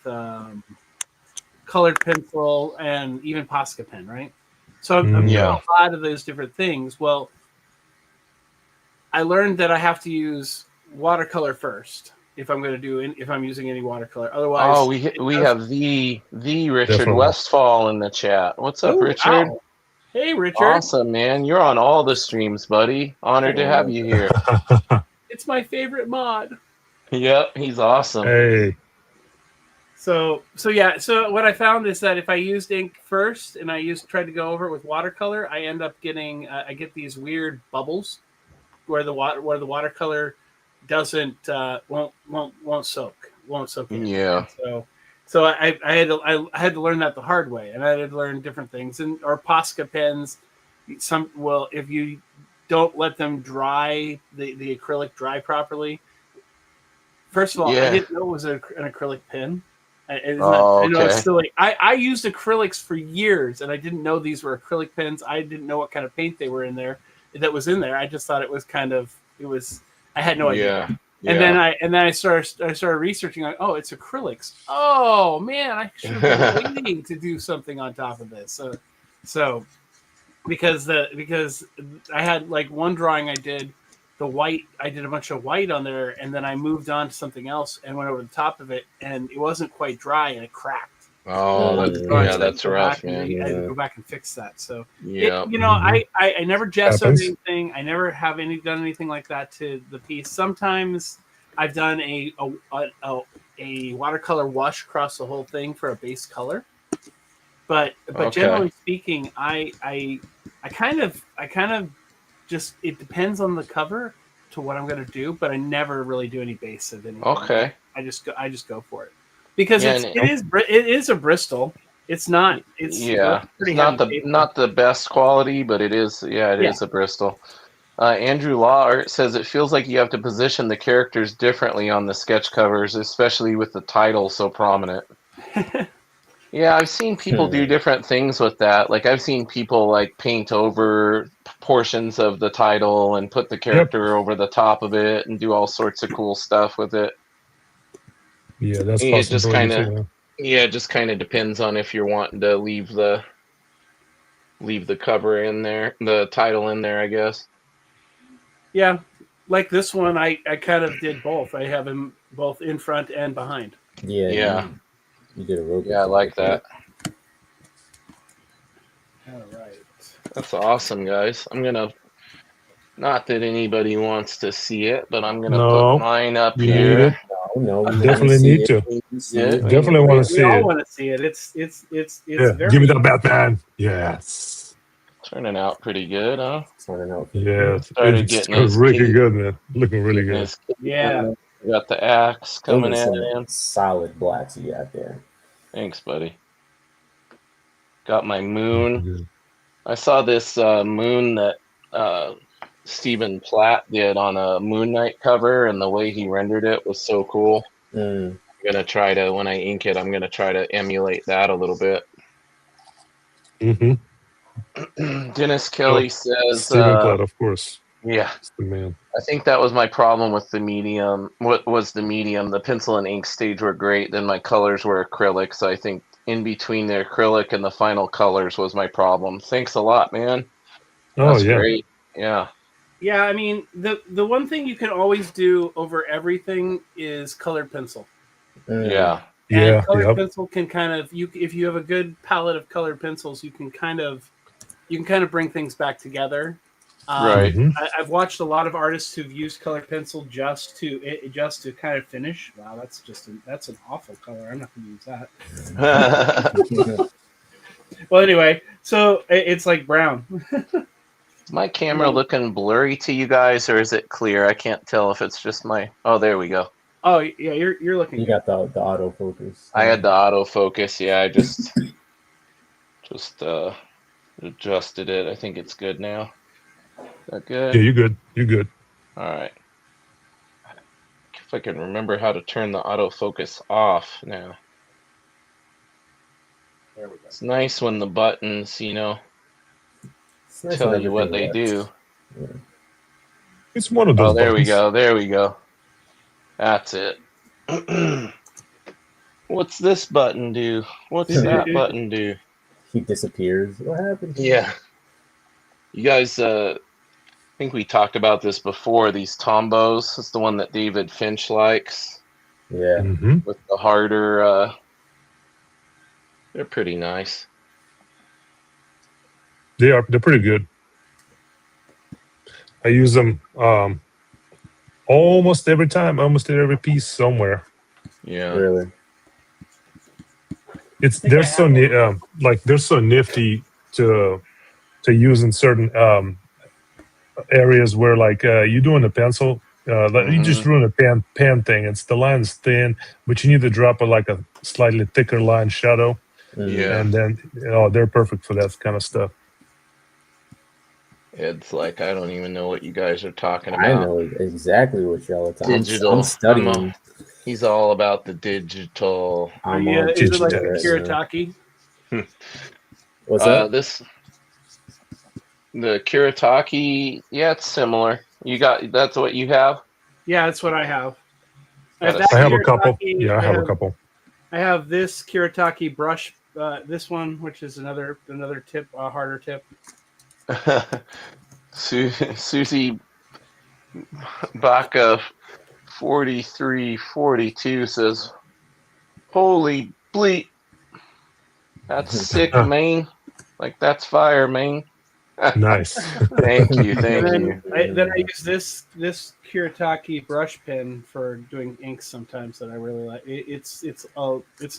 colored pencil, and even Posca pen, right? So I'm doing Yeah. a lot of those different things. Well, I learned that I have to use watercolor first if I'm using any watercolor. Otherwise, Oh, we have the Richard Definitely. Westfall in the chat. What's up, Oh, Richard? wow. Hey, Richard. Awesome, man. You're on all the streams, buddy. Honored to have you here. It's my favorite mod. Yep, he's awesome. Hey. So yeah. So what I found is that if I used ink first and I tried to go over it with watercolor, I end up getting I get these weird bubbles where the watercolor doesn't won't soak in. Yeah. So I had to learn that the hard way, and I had to learn different things. And or Posca pens, if you don't let them dry, the acrylic dry properly. First of all, Yeah. I didn't know it was an acrylic pen. I Oh, know it's okay. silly. I used acrylics for years, and I didn't know these were acrylic pens. I didn't know what kind of paint they were in there. That was in there. I just thought it was I had no idea. Yeah. And then I started researching. Like, oh, it's acrylics. Oh man, I should have been waiting to do something on top of this. So because I had like one drawing I did the white. I did a bunch of white on there, and then I moved on to something else and went over the top of it, and it wasn't quite dry, and it cracked. Oh, that's rough, man. I had to go back and fix that. So Yeah. I never gessoed Happens. anything. I never have done anything like that to the piece. Sometimes I've done a watercolor wash across the whole thing for a base color. But Okay. generally speaking, I kind of just, it depends on the cover to what I'm going to do, but I never really do any base of anything. Okay. I just go for it because Yeah, it is a Bristol. It's not. It's pretty it's heavy paper. not the best quality, but it is. Yeah, it is a Bristol. Andrew Law Art says it feels like you have to position the characters differently on the sketch covers, especially with the title so prominent. Yeah, I've seen people do different things with that. Like I've seen people like paint over portions of the title and put the character over the top of it and do all sorts of cool stuff with it. Yeah, that's It just possible. it just kind of depends on if you're wanting to leave the cover in there, the title in there, I guess. Yeah, like this one, I kind of did both. I have them both in front and behind. Yeah. You did a real good Yeah, I job like with that. All right. That's awesome, guys. I'm gonna, not that anybody wants to see it, but I'm gonna put mine up You need here. it. No, we Definitely wanna see need it. to. We need see Yeah. it. Definitely want to We see all it. want to see it. It's Yeah, very. give me the Batman. Yes. Turning out pretty good, huh? Starting out. Yeah, Started it's getting his really cape. good, man. Looking really Getting good. his cape Yeah. on. We got the axe Those coming are at some him. solid blacks you got there. Thanks, buddy. Got my moon. Good. I saw this moon that Stephen Platt did on a Moon Knight cover, and the way he rendered it was so cool. I'm gonna try to, when I ink it, I'm gonna try to emulate that a little bit. Mm-hmm. Dennis Kelly says, Stephen Cloud, of course. yeah, It's the man. I think that was my problem with the medium. What was the medium? The pencil and ink stage were great. Then my colors were acrylic. So I think in between the acrylic and the final colors was my problem. Thanks a lot, man. Oh That's yeah. great. Yeah. Yeah, I mean the one thing you can always do over everything is colored pencil. Yeah. And Yeah. colored Yep. pencil can kind of if you have a good palette of colored pencils, you can kind of bring things back together. Right. Mhm. I've watched a lot of artists who've used colored pencil just to kind of finish. Wow, that's an awful color. I'm not going to use that. Well, anyway, so it's like brown. Is my camera looking blurry to you guys, or is it clear? I can't tell if it's just my. Oh, there we go. Oh yeah, you're looking. You good. got the autofocus. I had the autofocus. Yeah, I just adjusted it. I think it's good now. Is that good? Yeah, you're good. You're good. All right. If I can remember how to turn the autofocus off now. There we go. It's nice when the buttons, It's nice tell when you what they everything do. works. It's one of those. Oh, there we buttons. go. There we go. That's it. What's this button do? What's that button do? He disappears. What happened? Yeah. You guys, I think we talked about this before. These Tombos. It's the one that David Finch likes Yeah. Mhm. with the harder. They're pretty nice. They're pretty good. I use them almost every time, almost in every piece somewhere. Yeah. Really. They're so they're so nifty to use in certain areas where you're doing a pencil. You just doing a pen thing. It's the line's thin, but you need to drop a slightly thicker line shadow, Yeah. and then they're perfect for that kind of stuff. It's like I don't even know what you guys are talking about. I know exactly what y'all are talking. Digital. I'm studying. He's all about the digital. I'm Yeah, on is it like digital a right now. Kiritaki? What's that? The Kiritaki, yeah, it's similar. That's what you have? Yeah, that's what I have. Got a- That I have a couple. Kiritaki, Yeah, I have a couple. I have this Kiritaki brush, this one, which is another tip, harder tip. Susie Baca 4342 says, "Holy bleep, that's sick, man! Like that's fire, man." Nice. Thank you, thank And you. then I use this Kiritaki brush pen for doing inks sometimes that I really like. It's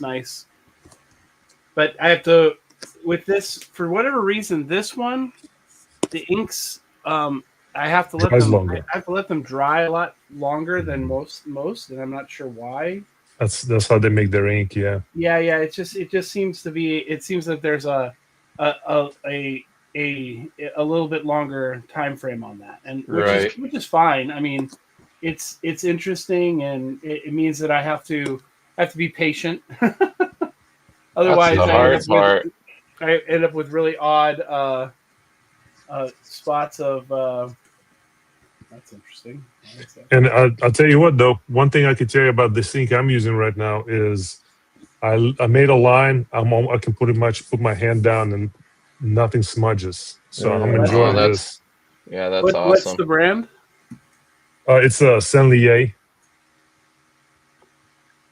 nice, but I have to with this for whatever reason. This one, the inks, I have to let Dries them. longer. I have to let them dry a lot longer than most, and I'm not sure why. That's how they make their ink. Yeah. Yeah. It just seems to be. It seems that there's a little bit longer time frame on that, and which is fine. I mean, it's interesting, and it means that I have to be patient. Otherwise, That's the hard part. I end up with really odd spots of. That's interesting. And I'll tell you what, though, one thing I can tell you about this ink I'm using right now is I made a line. I can put my hand down and nothing smudges. So I'm enjoying this. Yeah, that's awesome. What's the brand? It's a Senlier.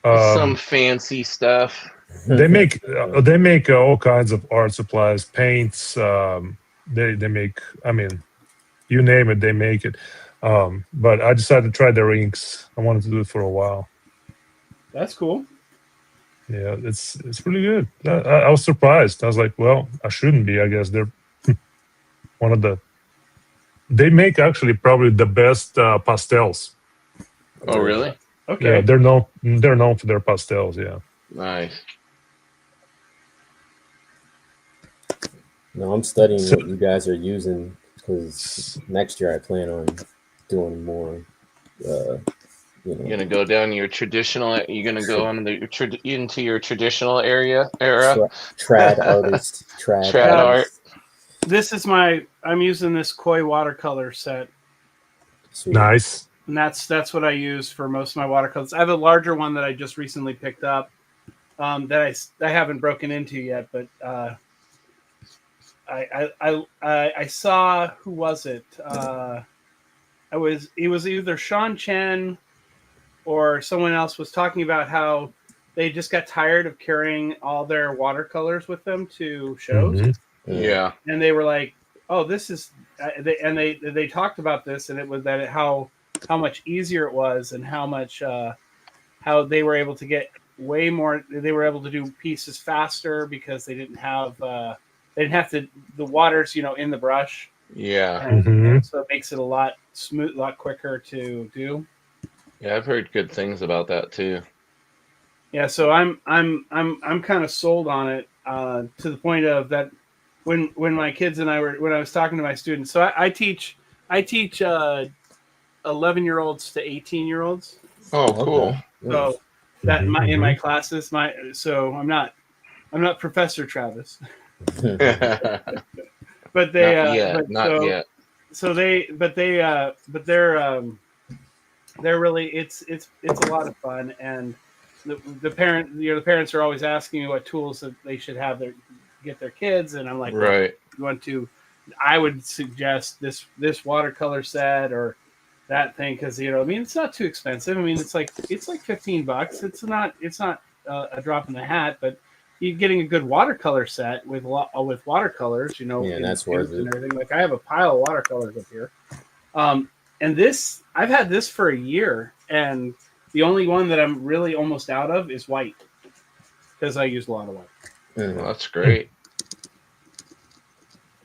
Some fancy stuff. They make all kinds of art supplies, paints. They make. I mean, you name it, they make it. But I decided to try their inks. I wanted to do it for a while. That's cool. Yeah, it's really good. I was surprised. I was like, well, I shouldn't be. I guess they're one of the. They make actually probably the best pastels. Oh, really? Okay. Yeah, they're known for their pastels. Yeah. Nice. No, I'm studying what you guys are using because next year I plan on doing more You You're gonna know, go down your traditional. You're gonna go on into your traditional era. trad artist, trad Trad art. artist. This is I'm using this koi watercolor set, Sweet. Nice. and that's what I use for most of my watercolors. I have a larger one that I just recently picked up, that I haven't broken into yet, but I saw, who was it? It was either Sean Chen or someone else was talking about how they just got tired of carrying all their watercolors with them to shows, Mhm. Yeah. and they were like, "Oh, this is," they talked about this, and it was that how much easier it was, and how much how they were able to get way more. They were able to do pieces faster because they didn't have to the water's in the brush, Yeah. and so it makes it a lot smooth, a lot quicker to do. Yeah. I've heard good things about that too. Yeah, so I'm kind of sold on it, to the point of that when my kids and I were when I was talking to my students. So I teach 11-year-olds to 18-year-olds. Oh, cool. So that in Mhm, my classes, so I'm not Professor Travis, Mm. but they Not yet. but Not so yet. so but they're really it's a lot of fun, and the parents are always asking me what tools that they should have get their kids, and I'm like, well, Right. you want to, I would suggest this watercolor set or that thing, because I mean, it's not too expensive. I mean, it's like $15. It's not a drop in the hat, but you're getting a good watercolor set with watercolors, Yeah, in that's worth tubes and it. everything. Like, I have a pile of watercolors up here, and this I've had this for a year, and the only one that I'm really almost out of is white, because I use a lot of white. Well, Mm. that's great.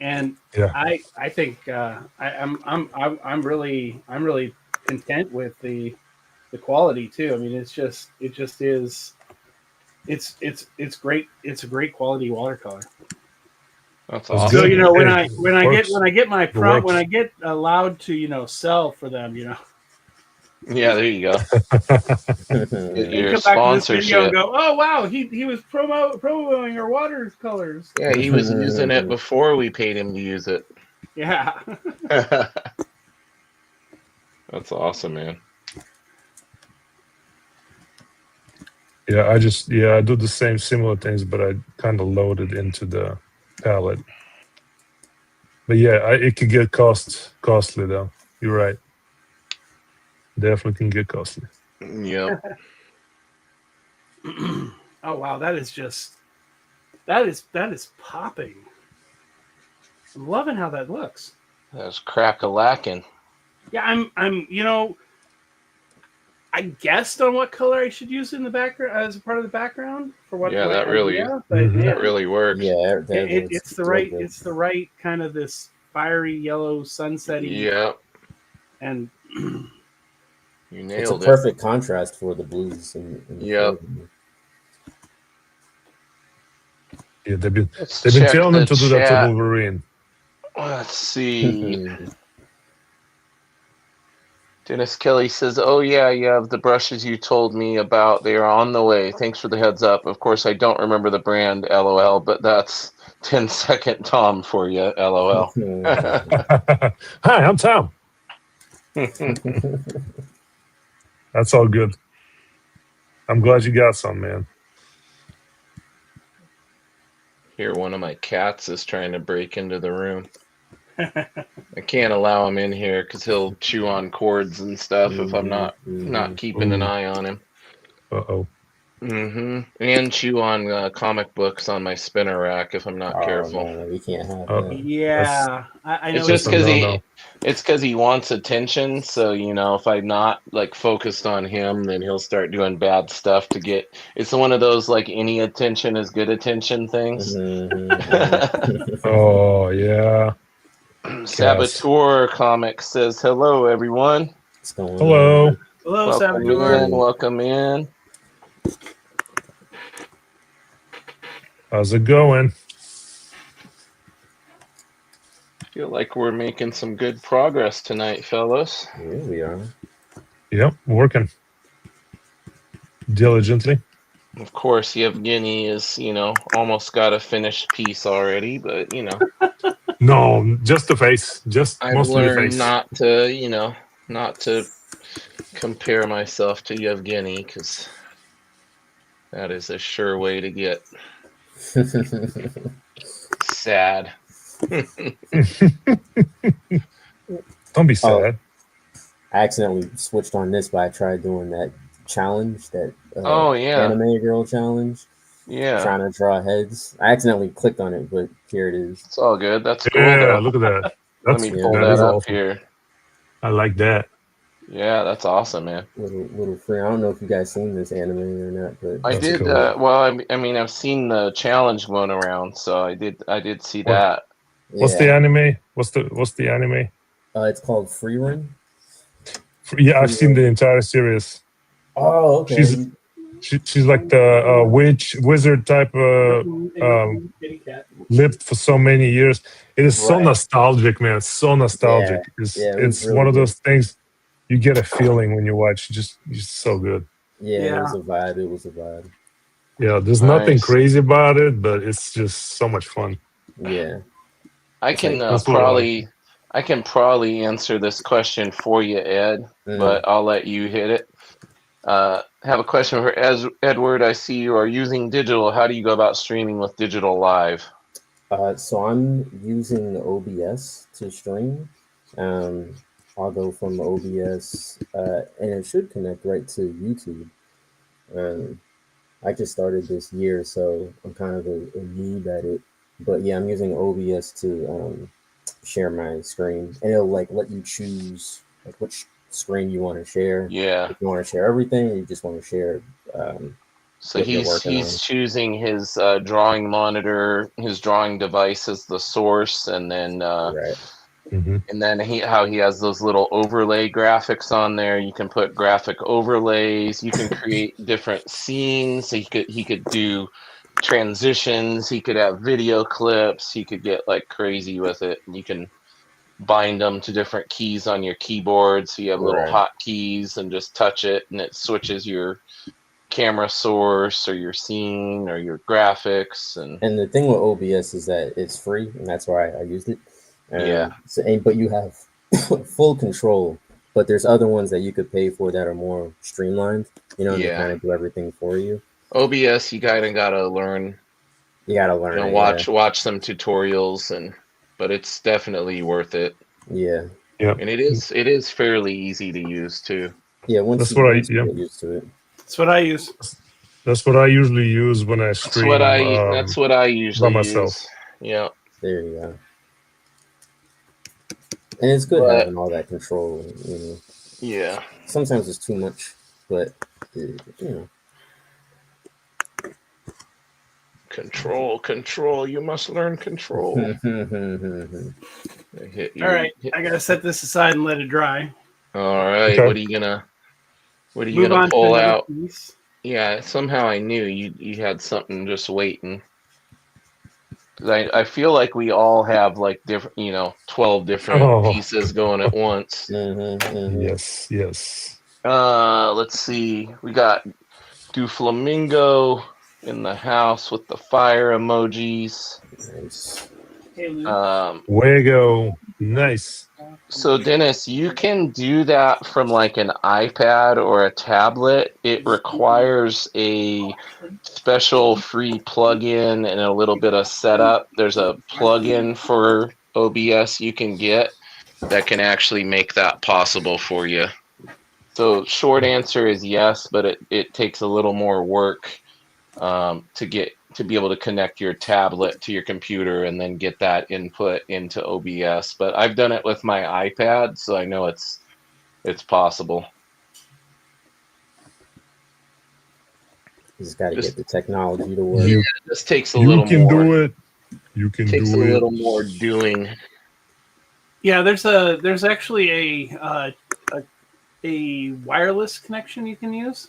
And Yeah. I think I'm really content with the quality too. I mean, it just is. It's great. It's a great quality watercolor. That's That's awesome. So good. when Hey, I get my prompt, when works. I get allowed to sell for them, Yeah, there you go. Get they your come back to this video and sponsorship. go, "Oh wow, he was promoting our watercolors." Yeah, he was using it before we paid him to use it. Yeah. That's awesome, man. Yeah, I do the same similar things, but I kind of load it into the palette. But yeah, it can get costly though. You're right. Definitely can get costly. Yep. Oh wow, that is popping. I'm loving how that looks. That's crack-a-lacking. Yeah, I guessed on what color I should use in the background as a part of the background for what. Yeah, my that really- idea, but Mhm. man, That really works. Yeah, that looks it's the real right good. it's the right kind of this fiery yellow sunsetty, Yep. and You It's a nailed it. perfect contrast for the blues and the Yep. foreground. Yeah, they've been Let's telling check them the to do that to chat. Wolverine. Let's see. Dennis Kelly says, "Oh yeah, you have the brushes you told me about. They are on the way. Thanks for the heads up. Of course, I don't remember the brand, LOL, but that's 10-second Tom for you, LOL." Hi, I'm Tom. That's all good. I'm glad you got some, man. Here, one of my cats is trying to break into the room. I can't allow him in here because he'll chew on cords and stuff if I'm not keeping an Ooh. eye on him. Uh-oh. And chew on comic books on my spinner rack if I'm not careful. No, we can't have Uh-oh. that. yeah, I know. It's just That's a because no-no. it's because he wants attention. So if I'm not like focused on him, then he'll start doing bad stuff to get. It's one of those like any attention is good attention things. Oh yeah. Saboteur Comics says hello, everyone. What's going Hello. on? Hello, Welcome Saboteur. in. Welcome in. How's it going? Feel like we're making some good progress tonight, fellas. Here we are. Yep, working. diligently. Of course, Yevgeny is, almost got a finished piece already, but, No, just the face, just I've mostly the learned face. not to compare myself to Yevgeny because that is a sure way to get sad. Don't be Oh, sad. I accidentally switched on this, but I tried doing that challenge, that Oh, yeah. anime girl challenge, Yeah. trying to draw heads. I accidentally clicked on it, but here it is. It's all good. That's cool, Yeah, though. look at that. Let That's me Yeah, pull that that is up awesome. here. I like that. Yeah, that's awesome, man. Little free. I don't know if you guys seen this anime or not, but I That's did. cool. Well, I mean, I've seen the challenge going around, so I did see What? that. What's the yeah, anime? What's the anime? it's called Free Run. Yeah, I've Free seen the Run. entire series. Oh, okay. She's like the wizard type. Kitty cat. Lived for so many years. It is so Right. nostalgic, man. It's so nostalgic. Yeah, it was It's one really of good. those things you get a feeling when you watch. It's so good. Yeah, it Yeah. was a vibe. It was a vibe. Yeah, there's nothing Nice. crazy about it, but it's just so much fun. Yeah. I It's can like- That's what I like. I can probably answer this question for you, Ed, but I'll let you hit it. Have a question for Edward. I see you are using digital. How do you go about streaming with digital live? So I'm using OBS to stream. I'll go from OBS, and it should connect right to YouTube. I just started this year, so I'm kind of a noob at it. But yeah, I'm using OBS to share my screen, and it'll like let you choose like which screen you want to share. Yeah. If you want to share everything, or you just want to share. So what you're he's working on. choosing his drawing monitor, his drawing device as the source, and then Right. Mhm. and then how he has those little overlay graphics on there. You can put graphic overlays. You can create different scenes. So he could do transitions. He could have video clips. He could get like crazy with it. You can bind them to different keys on your keyboard. So you have little Right. hotkeys and just touch it, and it switches your camera source or your scene or your graphics. And And the thing with OBS is that it's free, and that's why I used it. Yeah. But you have full control. But there's other ones that you could pay for that are more streamlined. And they Yeah. kind of do everything for you. OBS, you gotta learn. You gotta learn it. Watch some tutorials, but it's definitely worth it. Yeah. And it is fairly easy to use too. Yeah. Once That's you what get used to it. That's what I use. That's what I usually use when I That's stream. what I usually myself. use. Yeah. There you go. And it's good But- having all that control. Yeah. Sometimes it's too much, but Control. You must learn control. Hit All right, I gotta set this aside and let it dry. All right. Okay. What are you gonna Move on to pull another out? piece. Yeah. Somehow I knew you had something just waiting. 'Cause I feel like we all have like different, 12 different Oh. pieces going at once. Yes. Let's see. We got Duflamingo in the house with the fire emojis. Nice. Hey, Lou. Fuego. Nice. So Dennis, you can do that from like an iPad or a tablet. It requires a special free plugin and a little bit of setup. There's a plugin for OBS you can get that can actually make that possible for you. So short answer is yes, but it takes a little more work to be able to connect your tablet to your computer and then get that input into OBS. But I've done it with my iPad, so I know it's possible. You just got to Just- get the technology to work. You It just takes a little can more. do it. You can Takes do a it. little more doing. Yeah, there's actually a wireless connection you can use.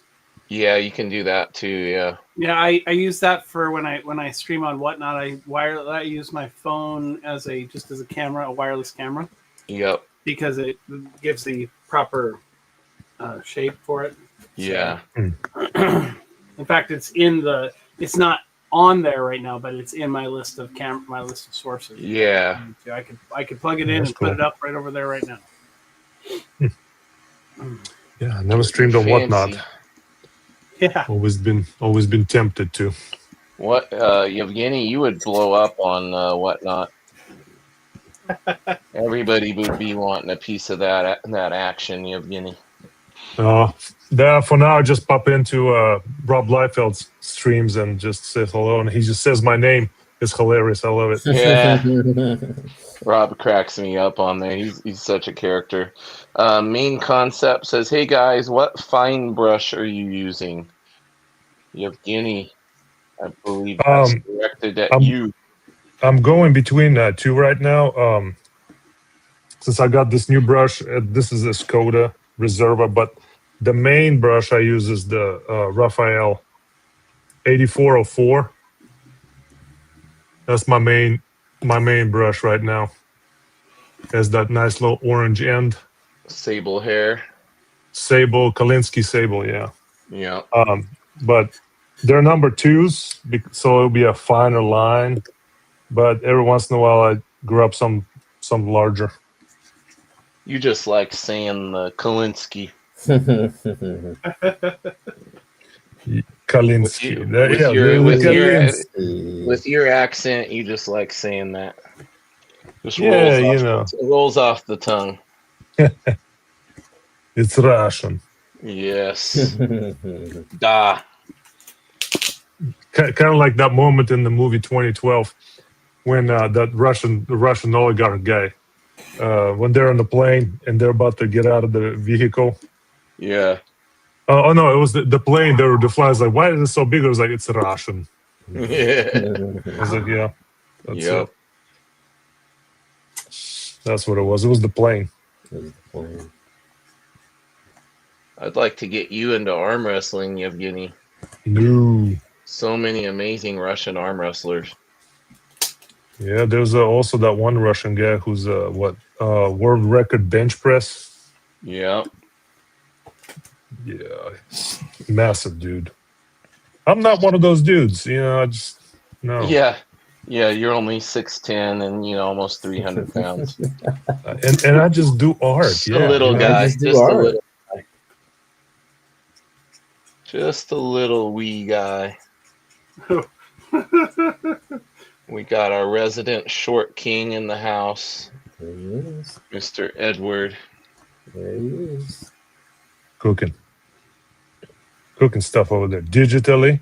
Yeah, you can do that too. Yeah. Yeah, I use that for when I stream on Whatnot. I use my phone as a camera, a wireless camera, Yep. because it gives the proper shape for it. Yeah. In fact, it's not on there right now, but it's in my list of my list of sources. Yeah. I could plug it in That's and put cool. it up right over there right now. Yeah, I never streamed on Whatnot. Fancy. Yeah. Always been tempted to. What, Yevgeny, you would blow up on Whatnot. Everybody would be wanting a piece of that action, Yevgeny. There for now, I just pop into Rob Liefeld's streams and just say hello, and he just says my name. It's hilarious. I love it. Yeah. Rob cracks me up on there. He's such a character. Main Concept says, "Hey guys, what fine brush are you using?" Yevgeny, I believe that's directed at you. I'm going between two right now. Since I got this new brush, this is a Skoda Reserva, but the main brush I use is the Raphael 8404. That's my main brush right now. Has that nice little orange end. Sable hair. Sable, Kalinsky Sable, yeah. Yeah. But they're number twos, so it'll be a finer line. But every once in a while, I grab some larger. You just like saying the Kalinsky. Kalinsky. With your accent, you just like saying that. Just rolls off the tongue. It's Russian. Yes. Da. Kind of like that moment in the movie 2012 when that Russian oligarch guy, when they're on the plane and they're about to get out of the vehicle. Yeah. Oh no, it was the plane. The fly's like, why is it so big? It was like, it's Russian. Yeah. I was like, yeah. That's Yep. it. That's what it was. It was the plane. I'd like to get you into arm wrestling, Yevgeny. No. So many amazing Russian arm wrestlers. Yeah, there's also that one Russian guy who's world record bench press. Yeah. Yeah, massive dude. I'm not one of those dudes, I just no. Yeah, you're only 6'10" and almost 300 pounds. and I just do art. Just a little guy, just a little wee guy. We got our resident short king in the house. There he is. Mr. Edward. There he is. Cooking stuff over there digitally.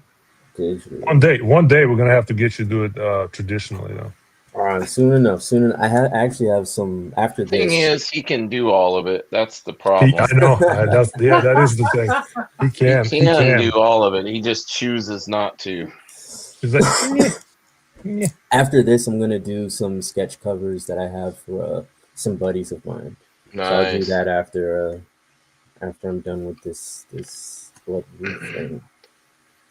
One day we're gonna have to get you to do it traditionally, though. All right, soon enough. I actually have some after this. Thing is, he can do all of it. That's the problem. I know. That is the thing. He can do all of it. He just chooses not to. He's like, yeah. After this, I'm gonna do some sketch covers that I have for some buddies of mine. Nice. So I'll do that after I'm done with this Blood Root thing.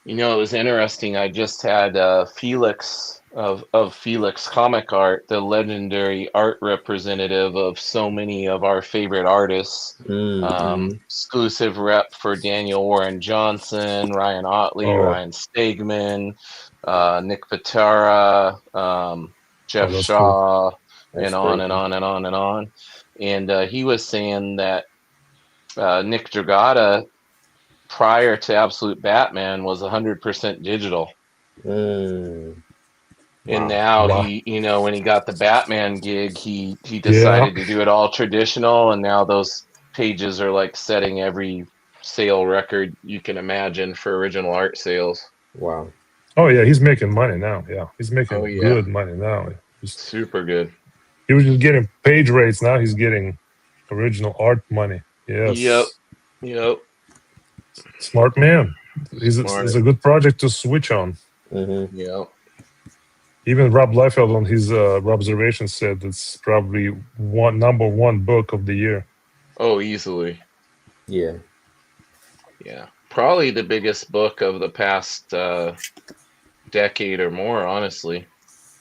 It was interesting. I just had Felix of Felix Comic Art, the legendary art representative of so many of our favorite artists. Exclusive rep for Daniel Warren Johnson, Ryan Otley, Ryan Stegman, Nick Pitara, Jeff Shaw, and on and on and on and on. And he was saying that Nick Dragata, prior to Absolute Batman, was 100% digital. And now he, when he got the Batman gig, he decided to do it all traditional, and now those pages are like setting every sale record you can imagine for original art sales. Wow. Oh yeah, he's making money now. Yeah, he's making good money now. Super good. He was just getting page rates. Now he's getting original art money. Yes. Yep. Smart man. It's a good project to switch on. Mm-hmm. Yep. Even Rob Liefeld on his observation said it's probably number one book of the year. Oh, easily. Yeah. Yeah. Probably the biggest book of the past decade or more, honestly.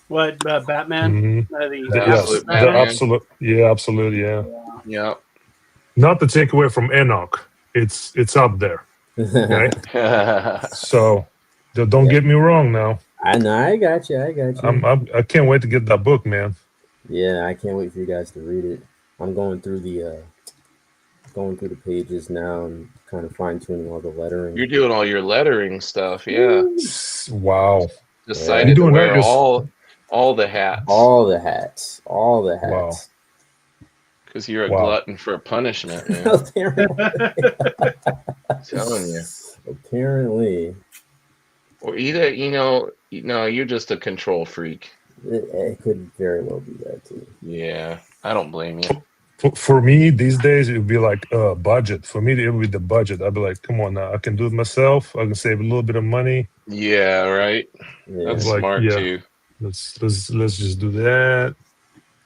What, Batman? Absolute. Yeah. Yeah. Not to take away from Enoch. It's up there. Okay, so don't get me wrong now. I know, I got you. I got you. I can't wait to get that book, man. Yeah, I can't wait for you guys to read it. I'm going through the pages now and kind of fine tuning all the lettering. You're doing all your lettering stuff, yeah. Wow. Decided to doing that wear 'cause- all the hats All the hats. All the Wow. hats. because you're a Wow. glutton for punishment, man. Apparently. I'm telling you. Apparently. Or either you're just a control freak. It could very well be that too. Yeah, I don't blame you. For me these days, it would be like budget. For me, it would be the budget. I'd be like, come on now, I can do it myself. I can save a little bit of money. Yeah, right. Yeah. That's Like, smart yeah. too. Let's just do that.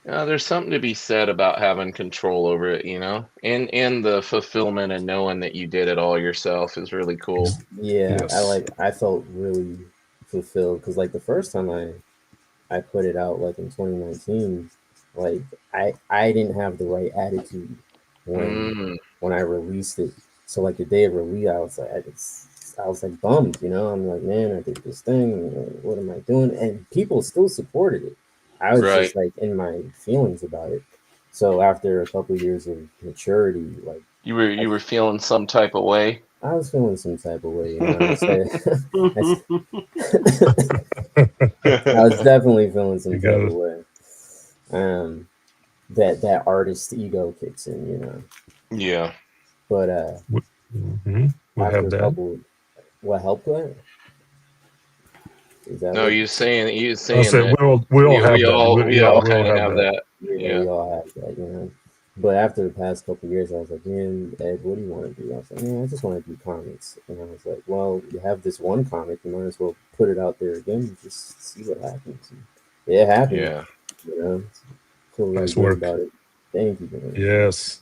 There's something to be said about having control over it, and the fulfillment and knowing that you did it all yourself is really cool. Yeah, Yes. I felt really fulfilled because like the first time I put it out like in 2019, like I didn't have the right attitude when I released it. So like the day of release, I was like bummed, I'm like, man, I did this thing. What am I doing? And people still supported it. I was just like in my feelings about it. So after a couple of years of maturity, like You were feeling some type of way. I was feeling some type of way. I was definitely feeling some type of way. That artist ego kicks in, Yeah. But We'll have that. What helped that? Is that No, you're saying I'll say that we all have we that. all We all kind of have have that. that. Yeah, we all have that, But after the past couple of years, I was like, man, Ed, what do you want to do? I was like, man, I just want to do comics. And I was like, well, you have this one comic, you might as well put it out there again and just see what happens. And it happened. Yeah. Feel really Nice good work. about it. Thank you, man. Yes.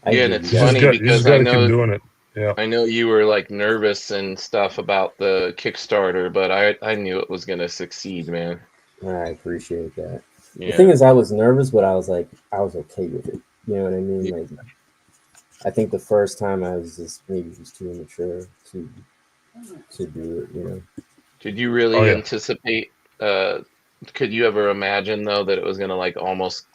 And it's You funny just because gotta keep doing it. Yeah. I know you were like nervous and stuff about the Kickstarter, but I knew it was gonna succeed, man. I appreciate that. Yeah. The thing is, I was nervous, but I was okay with it. You know what I mean? Yeah. Like, I think the first time I was just maybe just too immature to do it. Did you really anticipate? Could you ever imagine though that it was gonna like almost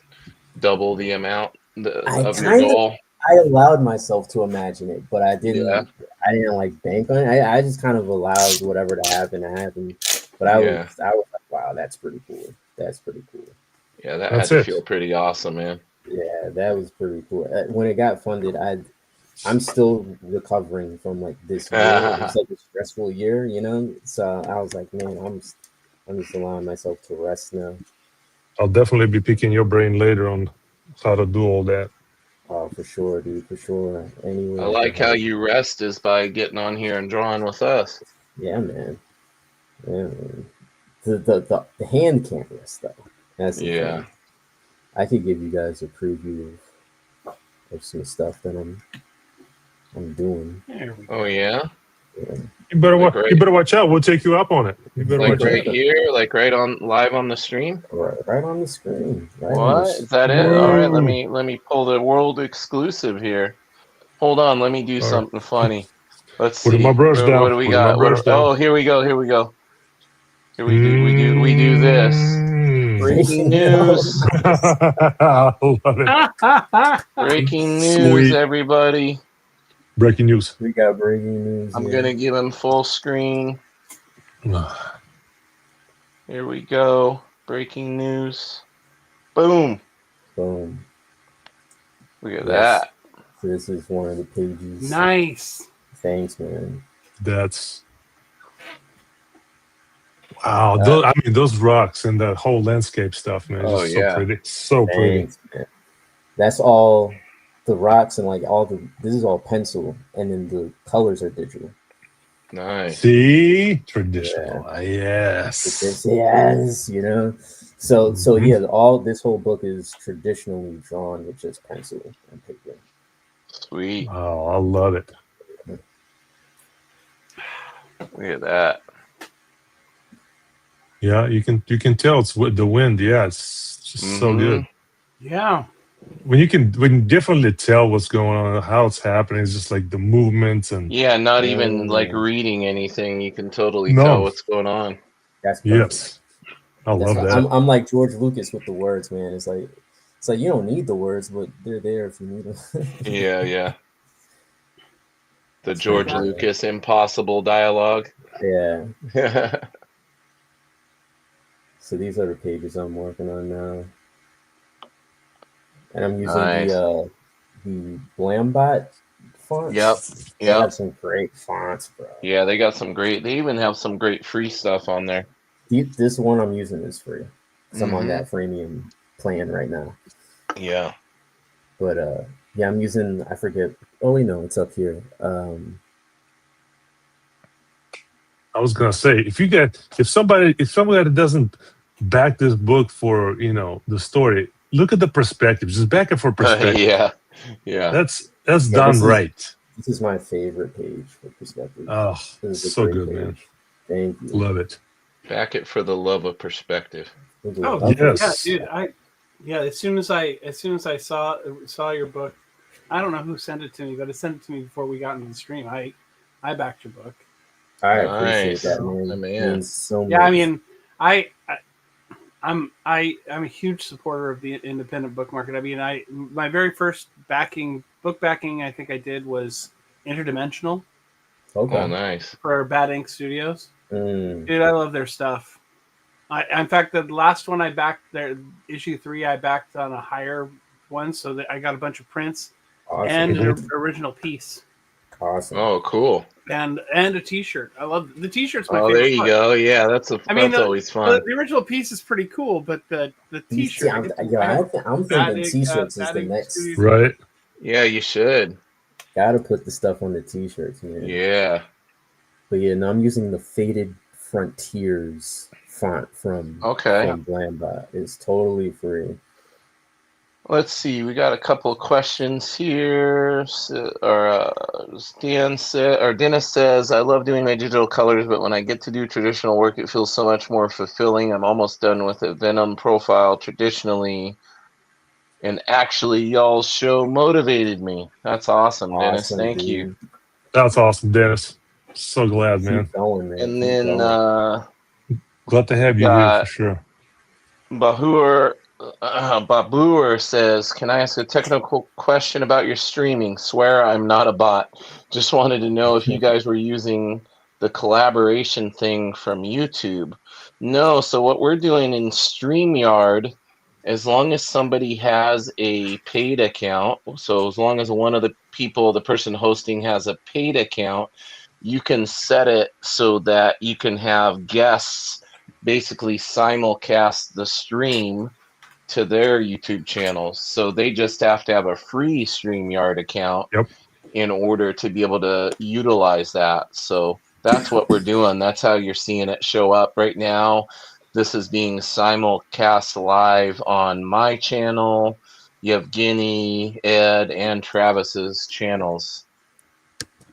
double the amount of your goal? I allowed myself to imagine it, but I didn't. Yeah. I didn't like bank on it. I just kind of allowed whatever to happen to happen. But I was like, wow, that's pretty cool. That's pretty cool. Yeah, that had to feel pretty awesome, man. Yeah, that was pretty cool. When it got funded, I'm still recovering from like this year. It's like a stressful year, So I was like, man, I'm just allowing myself to rest now. I'll definitely be picking your brain later on how to do all that. Oh, for sure, dude, for sure. Anyway, I like how you rest is by getting on here and drawing with us. Yeah, man. Yeah, man. The hand can't rest though. That's the thing. I could give you guys a preview of some stuff that I'm doing. Oh yeah. You better watch out. We'll take you up on it. You better watch out. Here, like right on live on the stream. Right on the screen. Is that it? All right, let me pull the world exclusive here. Hold on, let me do something funny. Let's see. Put my brush down. What do we got? Oh, here we go. Here we do this. Breaking news. I love it. Breaking news, everybody. Breaking news. We got breaking news. I'm gonna give him full screen. Here we go. Breaking news. Boom. Boom. Look at that. So this is one of the pages. Nice. Thanks, man. That's wow. Those rocks and that whole landscape stuff, man. Oh, so pretty. So pretty. Man. That's all the rocks and like this is all pencil, and then the colors are digital. Nice. See, traditional. Yes. Yes. So yeah, all this whole book is traditionally drawn with just pencil and paper. Sweet. Oh, I love it. Look at that. Yeah, you can tell it's with the wind. Yeah, it's just so good. Yeah. when you definitely tell what's going on, how it's happening. It's just like the movements and Yeah, not even like Mm. reading anything. You can totally No. tell what's going on. That's perfect. yes, I That's love why that. I'm like George Lucas with the words, man. It's like you don't need the words, but they're there if you need them. Yeah, yeah. The That's George pretty cool. Lucas impossible dialogue. Yeah. Yeah. So these are the pages I'm working on now, and I'm using Nice. the Blambot fonts. Yep. They Yep. have some great fonts, bro. Yeah, they got some great. They even have some great free stuff on there. This one I'm using is free. 'Cause I'm on Mhm. that freemium plan right now. Yeah. But yeah, I'm using, I forget. Oh wait, no, it's up here. I was gonna say if somebody doesn't back this book for the story, look at the perspective. Just back it for perspective. Yeah. Yeah. That's Yeah, done this is- right. This is my favorite page for perspective. Oh, This is a so great good, page. man. Thank you. Love it. Back it for the love of perspective. Oh Okay. yes. yeah, dude. As soon as I saw your book, I don't know who sent it to me, but it sent it to me before we got into the stream. I backed your book. I appreciate Nice. that, man. Oh, It man. means so much. Yeah, I mean, I'm a huge supporter of the independent book market. I mean, my very first book backing I think I did was Interdimensional Okay. Oh, nice. for Bad Ink Studios. Mm. Dude, I love their stuff. In fact, the last one I backed, their issue 3, I backed on a higher one, so that I got a bunch of prints Awesome. and an original piece Awesome. Oh, cool. and a T-shirt. I love the T-shirt's my Oh, favorite. there you part. go. Yeah, that's always fun. The original piece is pretty cool, but the T-shirt. I'm Bad thinking Ink, t-shirts is Bad the Ink next. Studios. Right. Yeah, you should. Gotta put the stuff on the t-shirts, man. Yeah. But yeah, no, I'm using the Faded Frontiers font from Okay. Blambot. It's totally free. Let's see. We got a couple of questions here. Dennis says, "I love doing my digital colors, but when I get to do traditional work, it feels so much more fulfilling. I'm almost done with a Venom profile traditionally, and actually, y'all's show motivated me. That's awesome, Dennis. Awesome, Thank dude. you." That's awesome, Dennis. So glad, man. Keep going, man. And Keep then going. Glad to have you here for sure. Babur says, "Can I ask a technical question about your streaming? Swear I'm not a bot. Just wanted to know if you guys were using the collaboration thing from YouTube." No, so what we're doing in StreamYard, as long as somebody has a paid account, so as long as one of the people, the person hosting has a paid account, you can set it so that you can have guests basically simulcast the stream to their YouTube channels. So they just have to have a free StreamYard account in order to be able to utilize that. So that's what we're doing. That's how you're seeing it show up right now. This is being simulcast live on my channel, Yevgeny, Ed, and Travis's channels.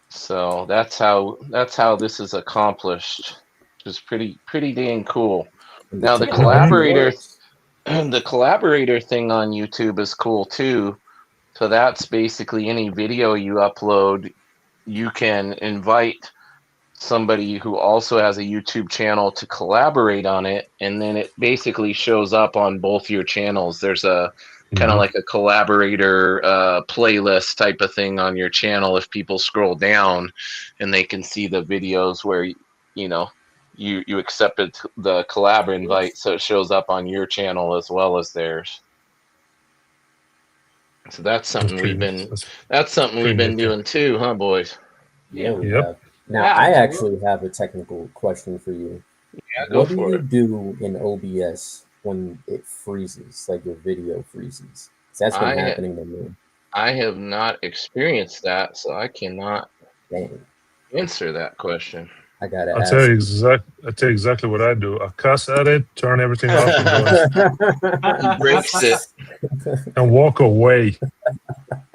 So that's how this is accomplished. Which is pretty dang cool. Now the collaborator thing on YouTube is cool too. So that's basically any video you upload, you can invite somebody who also has a YouTube channel to collaborate on it, and then it basically shows up on both your channels. There's a kind of like a collaborator playlist type of thing on your channel if people scroll down, and they can see the videos where you accepted the collab invite, so it shows up on your channel as well as theirs. So that's something we've been doing too, huh, boys? Yeah, we Yep. have. Now, Yeah, I absolutely. actually have a technical question for you. Yeah, go What do for you it. do in OBS when it freezes, like your video freezes? 'Cause that's been happening to me. I have not experienced that, so I cannot Dang, answer that question. I gotta I'll ask. tell you exactly what I do. I cuss at it, turn everything off, He breaks it. and walk away.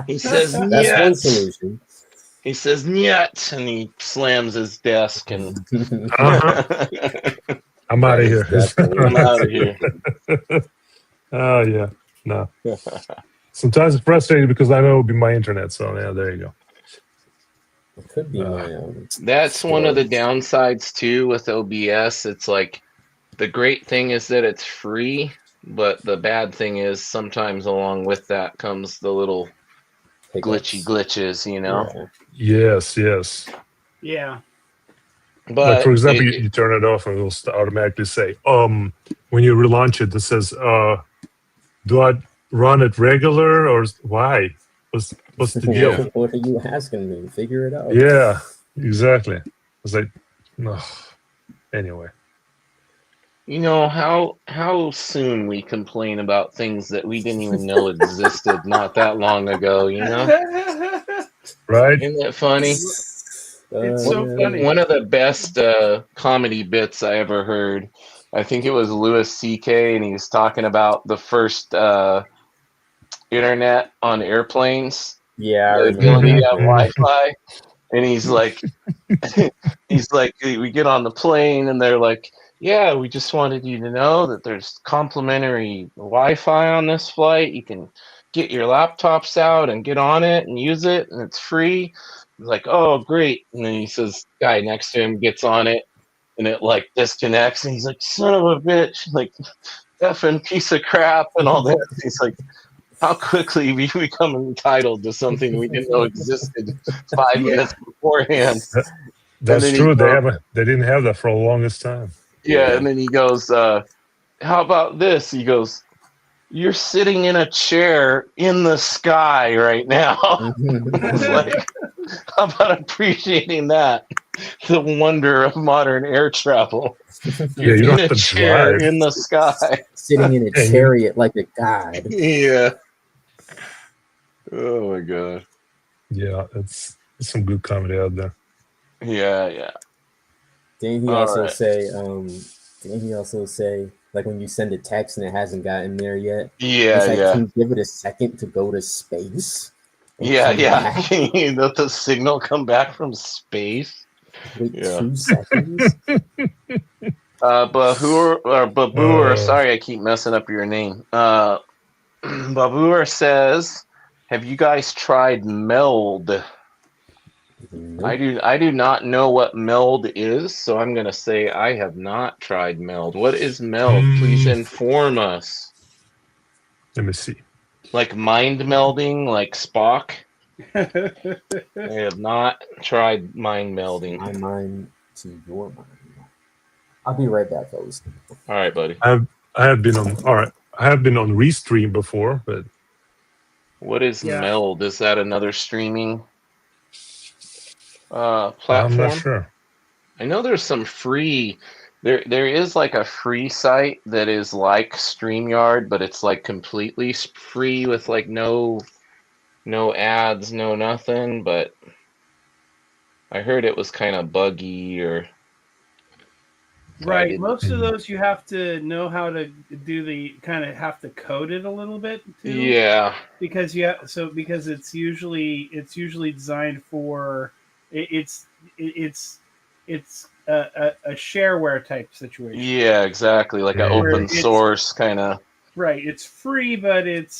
He says, That's one "Nyet." solution. He says, "Nyet," and he slams his desk and I'm out of here. Definitely. I'm out of here. Oh yeah, no. Sometimes it's frustrating because I know it'll be my internet. So yeah, there you go. It could be my That's one of the storage. downsides too with OBS. It's like the great thing is that it's free, but the bad thing is sometimes along with that comes the little glitchy Hiccups. glitches, you know. Yeah. Yes. Yeah. Like for But example, you turn it off and it'll automatically say, when you relaunch it, it says, do I run it regular or why? What's the deal? Yeah. What are you asking me? Figure it out. Yeah, exactly. It's like, no. Anyway. You know how soon we complain about things that we didn't even know existed not that long ago, you know? Right? Isn't that funny? It's so Yeah. funny. One of the best comedy bits I ever heard, I think it was Louis C.K. and he was talking about the first internet on airplanes, Yeah, I the remember ability to that. have Yeah. Wi-Fi, and he's like, we get on the plane and they're like, yeah, we just wanted you to know that there's complimentary Wi-Fi on this flight. You can get your laptops out and get on it and use it, and it's free. He's like, oh, great. And then he says, guy next to him gets on it, and it like disconnects, and he's like, son of a bitch, like effing piece of crap, and all that. He's like, how quickly we become entitled to something we didn't know existed 5 minutes beforehand. That's then he true. goes- They didn't have that for the longest time. Yeah, and then he goes, how about this? He goes, you're sitting in a chair in the sky right now. It's like, how about appreciating that? The wonder of modern air travel. Yeah, you in don't a have to chair drive. in the sky. Sitting in a Yeah, you- chariot like a god. Yeah. Oh my god. Yeah, it's some good comedy out there. Yeah. Didn't he All also right. say? Didn't he also say like when you send a text and it hasn't gotten there yet? Yeah, It's like, yeah. can you give it a second to go to space? and Yeah, come yeah. back? Can you let the signal come back from space? Wait Yeah. 2 seconds. Baboor, sorry I keep messing up your name. Baboor says, have you guys tried Meld? Nope. I do not know what Meld is, so I'm gonna say I have not tried Meld. What is Meld? Please inform us. Let me see. Like mind melding, like Spock? I have not tried mind melding. My mind to your mind. I'll be right back, fellas. All right, buddy. I have been on. All right, I have been on Restream before, but What is Yeah. Meld? Is that another streaming I'm platform? not sure. I know there's some free. There is like a free site that is like StreamYard, but it's like completely free with like no ads, no nothing. But I heard it was kind of buggy or. so I Right. didn't- Most of those you have to know how to do the kind of have to code it a little bit too. Yeah. Because because it's usually designed for it's a shareware type situation. Yeah, exactly. Like an Yeah. open It's- source kind of. Right. It's free, but it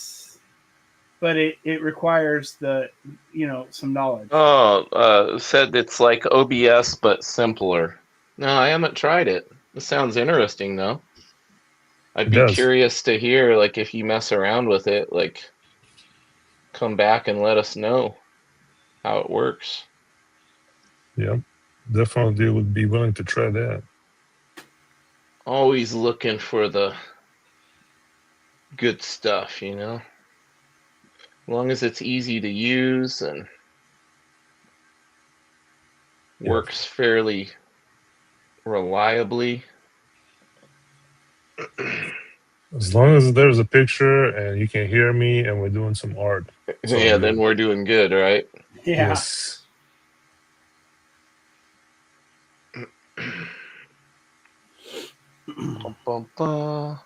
requires some knowledge. Oh, said it's like OBS but simpler. No, I haven't tried it. This sounds interesting though. I'd It be does. curious to hear like if you mess around with it, like come back and let us know how it works. Yeah, definitely would be willing to try that. Always looking for the good stuff, you know? As long as it's easy to use and Yeah. works fairly reliably. As long as there's a picture and you can hear me and we're doing some art. So Yeah, good. then we're doing good, right? Yeah. Yes. Bum, bum, bum.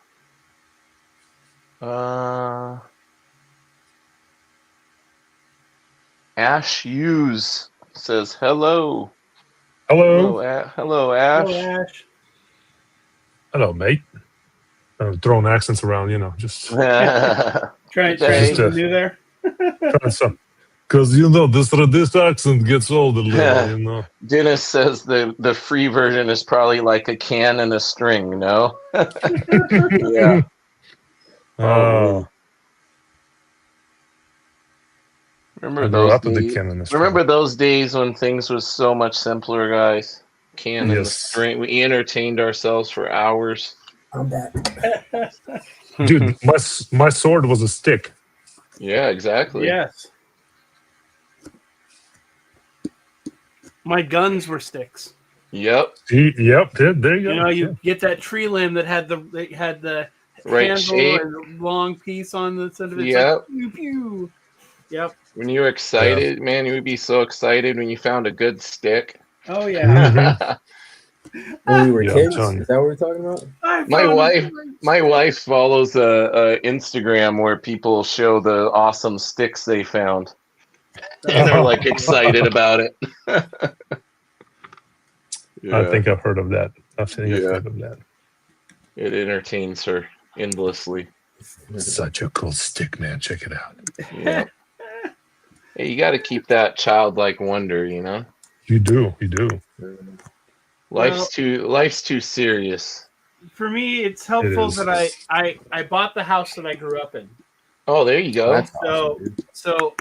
Ash Hughes says hello. Hello. Hello, Ash. Hello, Ash. Hello, mate. Throwing accents around, just Trying Okay. something new there. Because this accent gets old a little. Dennis says the free version is probably like a can and a string. No. Yeah. Oh, Remember I grew those up with the days? can and the Remember those days when things was so much simpler, guys? Can and the Yes. string. We entertained ourselves for hours. I'm back. Dude, my sword was a stick. Yeah, exactly. Yes. My guns were sticks. Yep. Yep, there you go. You know, you get that tree limb that had the Right handle shape. and long piece on the side of it. It's Yep. like, pew, pew. Yep. When you were excited, man, you would be so excited when you found a good stick. Oh yeah. Mhm. When we were Yeah, kids, John. is that what we're talking about? I My found wife- it. My wife follows a Instagram where people show the awesome sticks they found, and they're like excited about it. Yeah, I think I've heard of that. I've Yeah. heard of that. it entertains her endlessly. Such a cool stick, man. Check it out. Yeah. Hey, you got to keep that childlike wonder, you know. You do. Life's too serious. For me, it's helpful is. that I bought the house that I grew up in. Oh, there you go. That's So- awesome, dude. So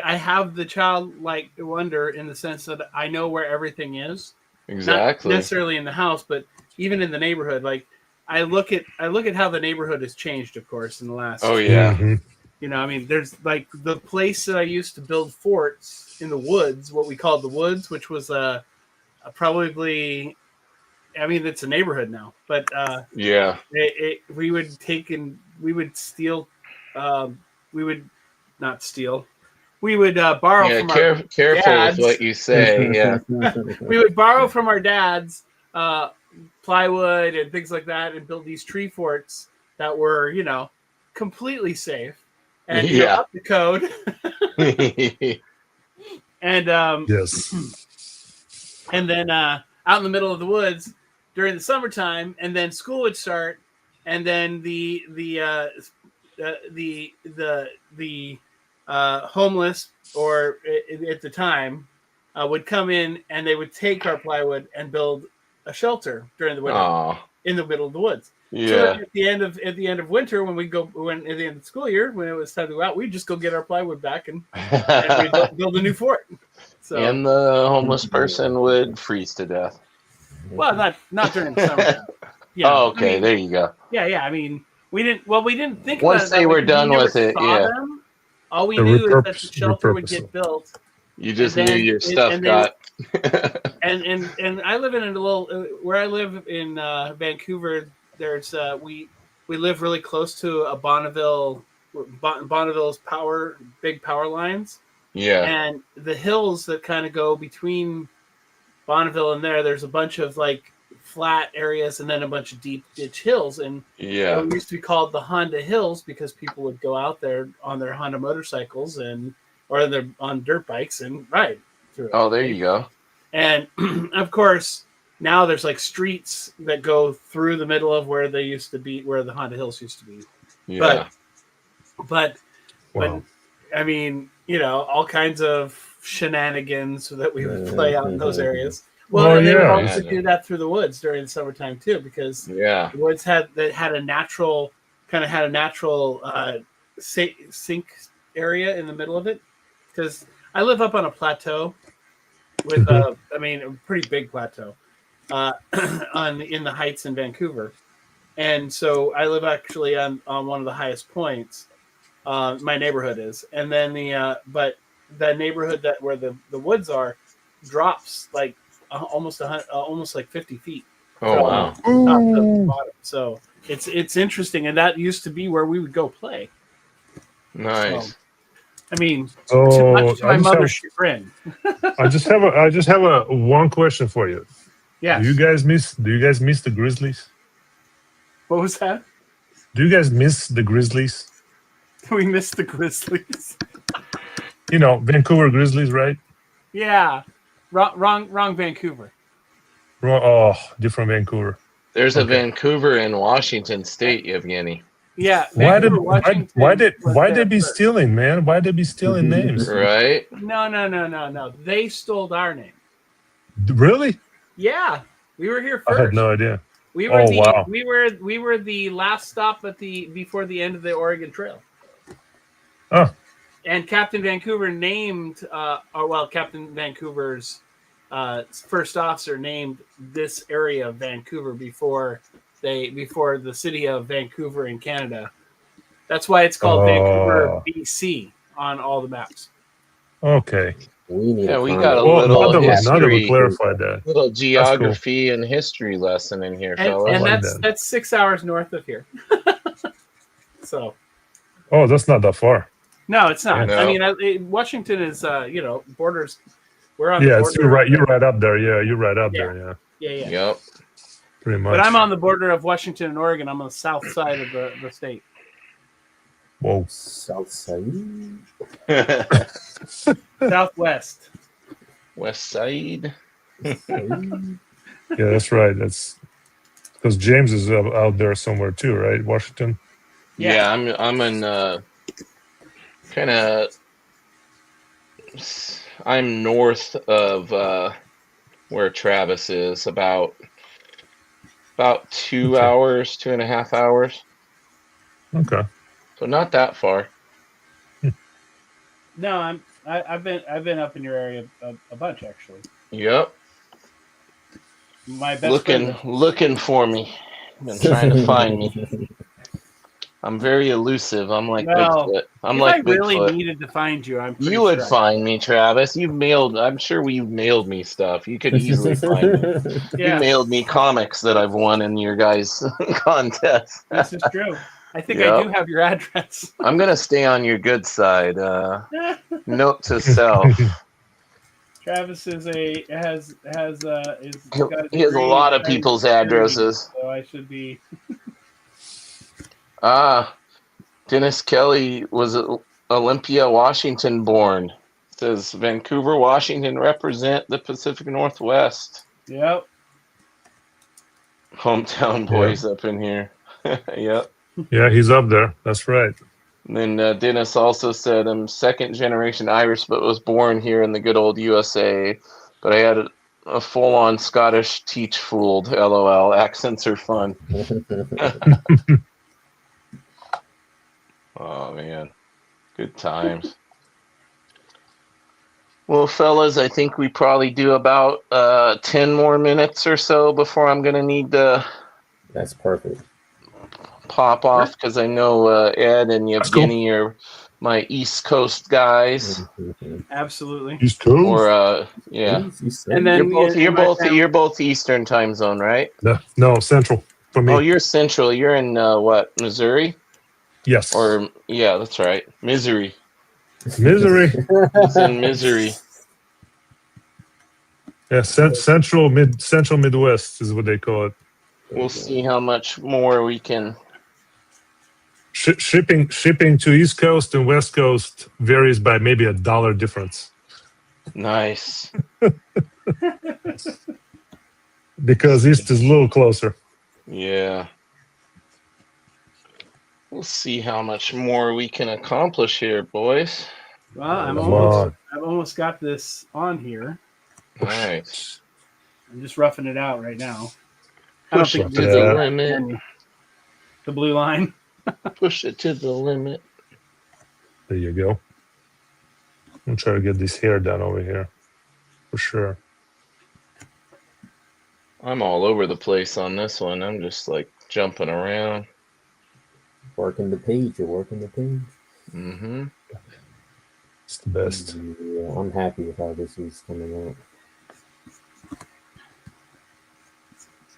I have the childlike wonder in the sense that I know where everything is. Exactly. Not necessarily in the house, but even in the neighborhood. Like I look at how the neighborhood has changed, of course, in the last. Oh yeah. Mhm. You know, I mean, there's like the place that I used to build forts in the woods, what we called the woods, which was probably, I mean, it's a neighborhood now, but Yeah. we would steal, we would not steal, we would borrow Yeah. from our Careful dads. with what you say. Yeah. we would borrow from our dads plywood and things like that and build these tree forts that were, you know, completely safe and you know, Yeah. up the code. And Yes. and then out in the middle of the woods during the summertime, and then school would start, and then the homeless, or at the time, would come in and they would take our plywood and build a shelter during the winter Aw. in the middle of the woods. So Yeah. at the end of winter, when at the end of the school year, when it was time to go out, we'd just go get our plywood back and we'd build a new fort. So And the homeless person would freeze to death. well, not during the summer. Yeah. Oh, okay. I mean, There you go. yeah. I mean, we didn't think Once about it they that way were 'cause done we never with it, saw yeah. them. All we The knew is that the repurpose- shelter would repurpose get them. built, You just And knew then- your and- stuff and got. and I live in a little where I live in Vancouver. There's we live really close to a Bonneville's big power lines, Yeah. and the hills that kind of go between Bonneville and there's a bunch of like flat areas and then a bunch of deep ditch hills, and Yeah. it used to be called the Honda Hills because people would go out there on their Honda motorcycles or on dirt bikes and ride through it. Oh, there you go. And of course, now there's like streets that go through the middle of where they used to be, where the Honda Hills used to be. Yeah. But Wow. I mean, you know, all kinds of shenanigans that we would play out in those areas. Well, Oh, and they would yeah. also do that through the woods during the summertime too, because Yeah. the woods had a natural sink area in the middle of it. Because I live up on a plateau with a pretty big plateau in the heights in Vancouver, and so I live actually on one of the highest points. My neighborhood is, and then but the neighborhood where the woods are drops like almost like 50 feet. Oh wow. Top to bottom. So it's interesting, and that used to be where we would go play. Nice. I mean, So much to my mother's chagrin. I just have a one question for you. Yeah. Do you guys miss the Grizzlies? What was that? Do you guys miss the Grizzlies? We missed the Grizzlies. You know, Vancouver Grizzlies, right? Yeah. Wrong Vancouver. Oh, different Vancouver. There's a Okay. Vancouver in Washington State, Yevgeny. Yeah. Why did Vancouver, Washington why did was why the they be first. stealing, man? Why they be stealing names? Right? No. They stole our name. Really? Yeah, we were here I had first. no idea. We were Oh, the wow. we were the last stop at the before the end of the Oregon Trail. Oh, And Captain Vancouver named, Captain Vancouver's first officer named this area of Vancouver before the city of Vancouver in Canada. That's why it's called Vancouver, Oh. BC on all the maps. okay. We need Yeah, a we comment. got a Well, little now that we history, clarified that, little cool. geography and history lesson in here, And, fellas. and like that's that. that's 6 hours north of here. So Oh, that's not that far. no, it's not. No. I mean, Washington is borders. We're on Yeah, the it's, border. you're right up there. Yeah, you're right up Yeah. there. Yeah, Yeah. Yep. pretty much. But I'm on the border of Washington and Oregon. I'm on the south side of the state. Whoa. South side. Southwest. West Side. Side. Yeah, that's right. That's because James is out there somewhere too, right? Washington. Yeah, I'm in kind of. I'm north of where Travis is, about 2 Okay. hours, 2.5 hours. Okay. So not that far. No, I've been up in your area a bunch actually. Yep. My best friend. Looking for me. Been trying to find me. I'm very elusive. I'm like Well, Bigfoot. I'm if like I really Bigfoot. needed to find you, I'm pretty You would sure I- find me, Travis. I'm sure you've mailed me stuff. You could easily find me. Yeah, You mailed me comics that I've won in your guys' contest. this is true. I think Yep. I do have your address. I'm gonna stay on your good side. Note to self. Travis is he has He has a lot of people's addresses. So I should be. Dennis Kelly was Olympia, Washington born. Says Vancouver, Washington represent the Pacific Northwest. Yep. Hometown boys up in here. Yep. Yeah, he's up there. That's right. And then Dennis also said I'm second generation Irish, but was born here in the good old USA. But I had a full on Scottish teach fooled. LOL. Accents are fun. Oh man, good times. Well, fellas, I think we probably do about 10 more minutes or so before I'm gonna need to That's perfect. pop off because I know Ed and Let's go. Yevgeny are my East Coast guys. Absolutely. East Coast. Or yeah, And then you're both Eastern time zone, right? No, Central for me. Oh, you're Central. You're in what, Missouri? Yes. Or yeah, that's right, Missouri. Misery. It's in Missouri. Yeah, Central Midwest is what they call it. We'll see how much more we can. Shipping to East Coast and West Coast varies by maybe $1 difference Nice. because East is a little closer. Yeah. We'll see how much more we can accomplish here, boys. Well, I've Come on. almost got this on here. Nice. I'm just roughing it out right now. I don't Push think it to it's the Yeah. limit. the blue line. Push it to the limit. There you go. I'm trying to get this hair done over here for sure. I'm all over the place on this one. I'm just like jumping around. Working the page. You're working the page. Mm-hmm. It's the best. Yeah, I'm happy with how this is coming out.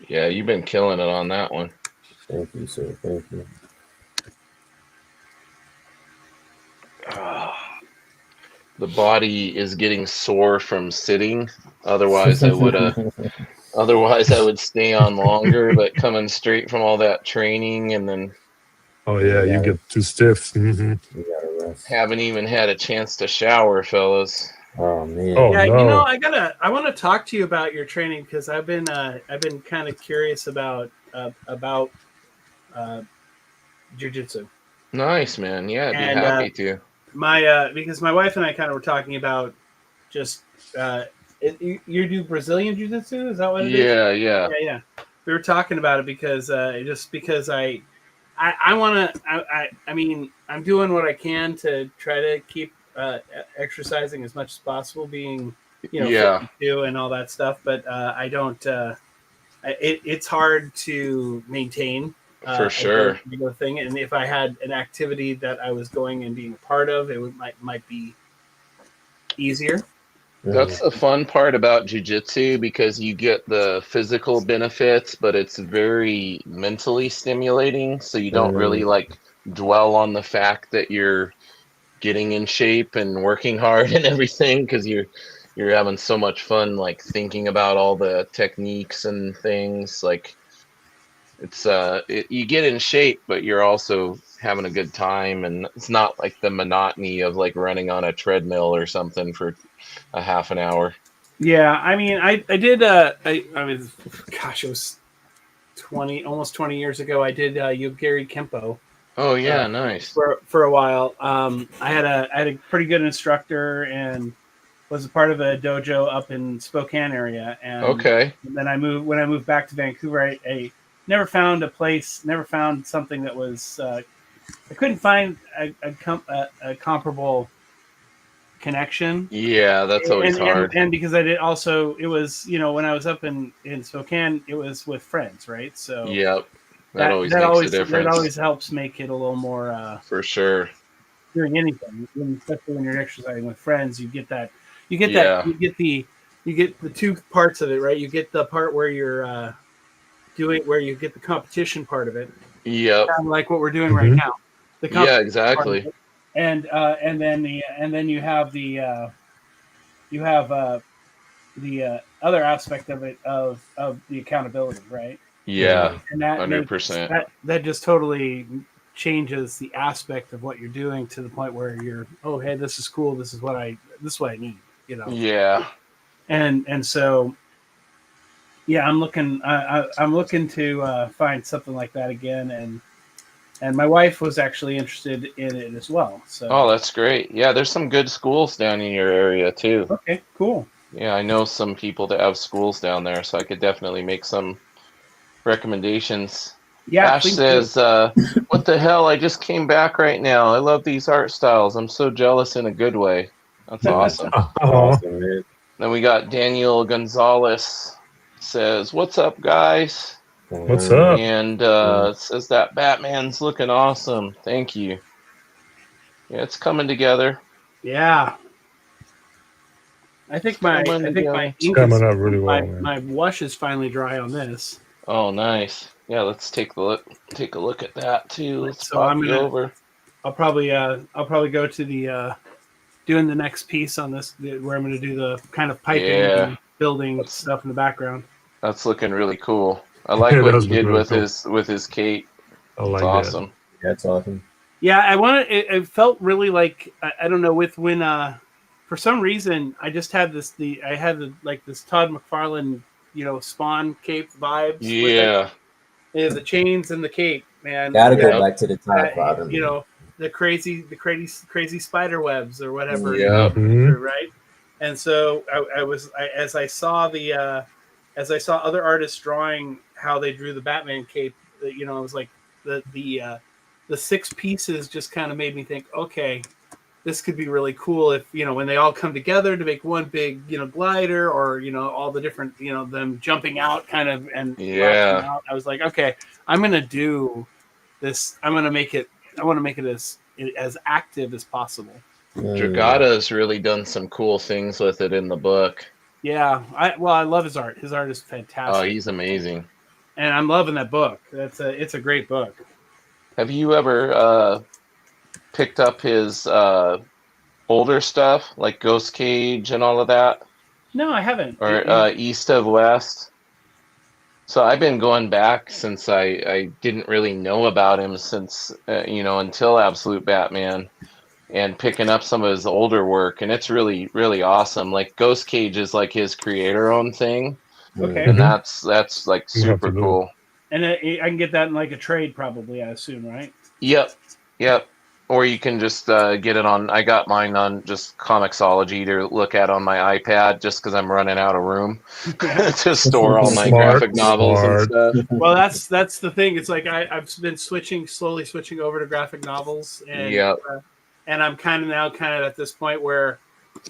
Yeah, you've been killing it on that one. Thank you, sir. Thank you. The body is getting sore from sitting. Otherwise, I would stay on longer. But coming straight from all that training and then Oh yeah, you get too stiff. You gotta rest. haven't even had a chance to shower, fellas. Oh man. Oh, Yeah, no. I want to talk to you about your training because I've been kind of curious about jujitsu. Nice, man. Yeah, I'd be And, happy to. Because my wife and I kind of were talking about just you do Brazilian jiu-jitsu, is that what it is? Yeah. Yeah. We were talking about it because just because I want to. I mean, I'm doing what I can to try to keep exercising as much as possible, being Yeah. 52 and all that stuff. But I don't. It's hard to maintain. For sure. A regular thing, and if I had an activity that I was going and being a part of, it might be easier. That's the fun part about jiu-jitsu, because you get the physical benefits, but it's very mentally stimulating. So you don't really like dwell on the fact that you're getting in shape and working hard and everything, because you're having so much fun, like thinking about all the techniques and things. Like it's you get in shape, but you're also having a good time, and it's not like the monotony of like running on a treadmill or something for a half an hour. Yeah, I mean, I did. I mean, gosh, it was almost 20 years ago. I did Yugiri Kempo. Oh yeah, nice. For a while. I had a pretty good instructor and was a part of a dojo up in Spokane area. And Okay. then when I moved back to Vancouver, I never found a place, never found something that was. I couldn't find a comparable connection. Yeah, that's always hard. And because it was, when I was up in Spokane, it was with friends, right? So yep, that always makes a difference. That always helps make it a little more for sure. Doing anything, especially when you're exercising with friends, you get the two parts of it, right? You get the part where you're where you get the competition part of it. Yep. Kind of like what we're doing right now. Yeah, exactly. And then you have the other aspect of it of the accountability, right? Yeah, and that 100%. That just totally changes the aspect of what you're doing to the point where you're, oh hey, this is cool, this is what I need, Yeah. And so yeah, I'm looking to find something like that again, and my wife was actually interested in it as well. So oh, that's great. Yeah, there's some good schools down in your area too. Okay, cool. Yeah, I know some people that have schools down there, so I could definitely make some recommendations. Yeah, Ash says, what the hell? I just came back right now. I love these art styles. I'm so jealous in a good way. That's awesome. Awesome, man. Then we got Daniel Gonzalez says, what's up, guys? What's up? And says that Batman's looking awesome. Thank you. Yeah, it's coming together. Yeah. I think my ink coming out really well, man. my wash is finally dry on this. Oh, nice. Yeah, let's take a look at that too. Let's So I'm gonna over. I'll probably go to the doing the next piece on this, where I'm going to do the kind of piping and building stuff in the background. That's looking really cool. I like what he did with his cape. I like That's awesome. That's awesome. Yeah, it felt really like, I don't know, when for some reason I just had this Todd McFarlane, Spawn cape vibes. Yeah. The chains and the cape, man. Gotta go back to the Todd bottom. The crazy spider webs or whatever. Yeah. Right. And so as I saw other artists drawing how they drew the Batman cape, it was like the 6 pieces just kind of made me think, okay, this could be really cool if, when they all come together to make one big, glider, or, all the different, them jumping out kind of, and out. I was like, okay, I'm going to do this. I want to make it as active as possible. Dragata's really done some cool things with it in the book. Yeah. I love his art. His art is fantastic. Oh, he's amazing. And I'm loving that book. It's a great book. Have you ever picked up his older stuff, like Ghost Cage and all of that? No, I haven't. Or East of West? So I've been going back since I didn't really know about him since, until Absolute Batman, and picking up some of his older work. And it's really, really awesome. Like Ghost Cage is like his creator-owned thing. Okay. And that's like super cool. And I can get that in like a trade, probably. I assume, right? Yep. Or you can just get it on. I got mine on just Comixology to look at on my iPad, just because I'm running out of room to store all my Smart, graphic novels and smart. stuff. Well, that's the thing. It's like I've been slowly switching over to graphic novels, and Yep. And I'm kind of at this point where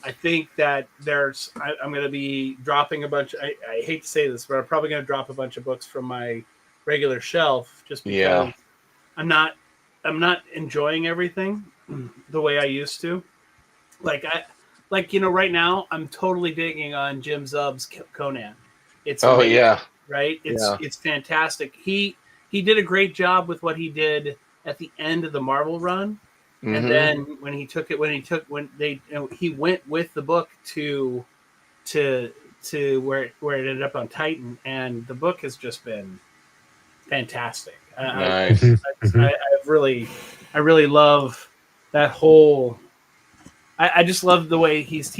I think that I'm going to be dropping a bunch. I hate to say this, but I'm probably going to drop a bunch of books from my regular shelf just because Yeah. I'm not enjoying everything the way I used to. Right now I'm totally digging on Jim Zub's Conan. It's Oh amazing, yeah. right? Yeah. It's fantastic. He did a great job with what he did at the end of the Marvel run. Mhm. And then he went with the book to where it ended up on Titan, and the book has just been fantastic. Nice. I really love that whole. I just love the way he's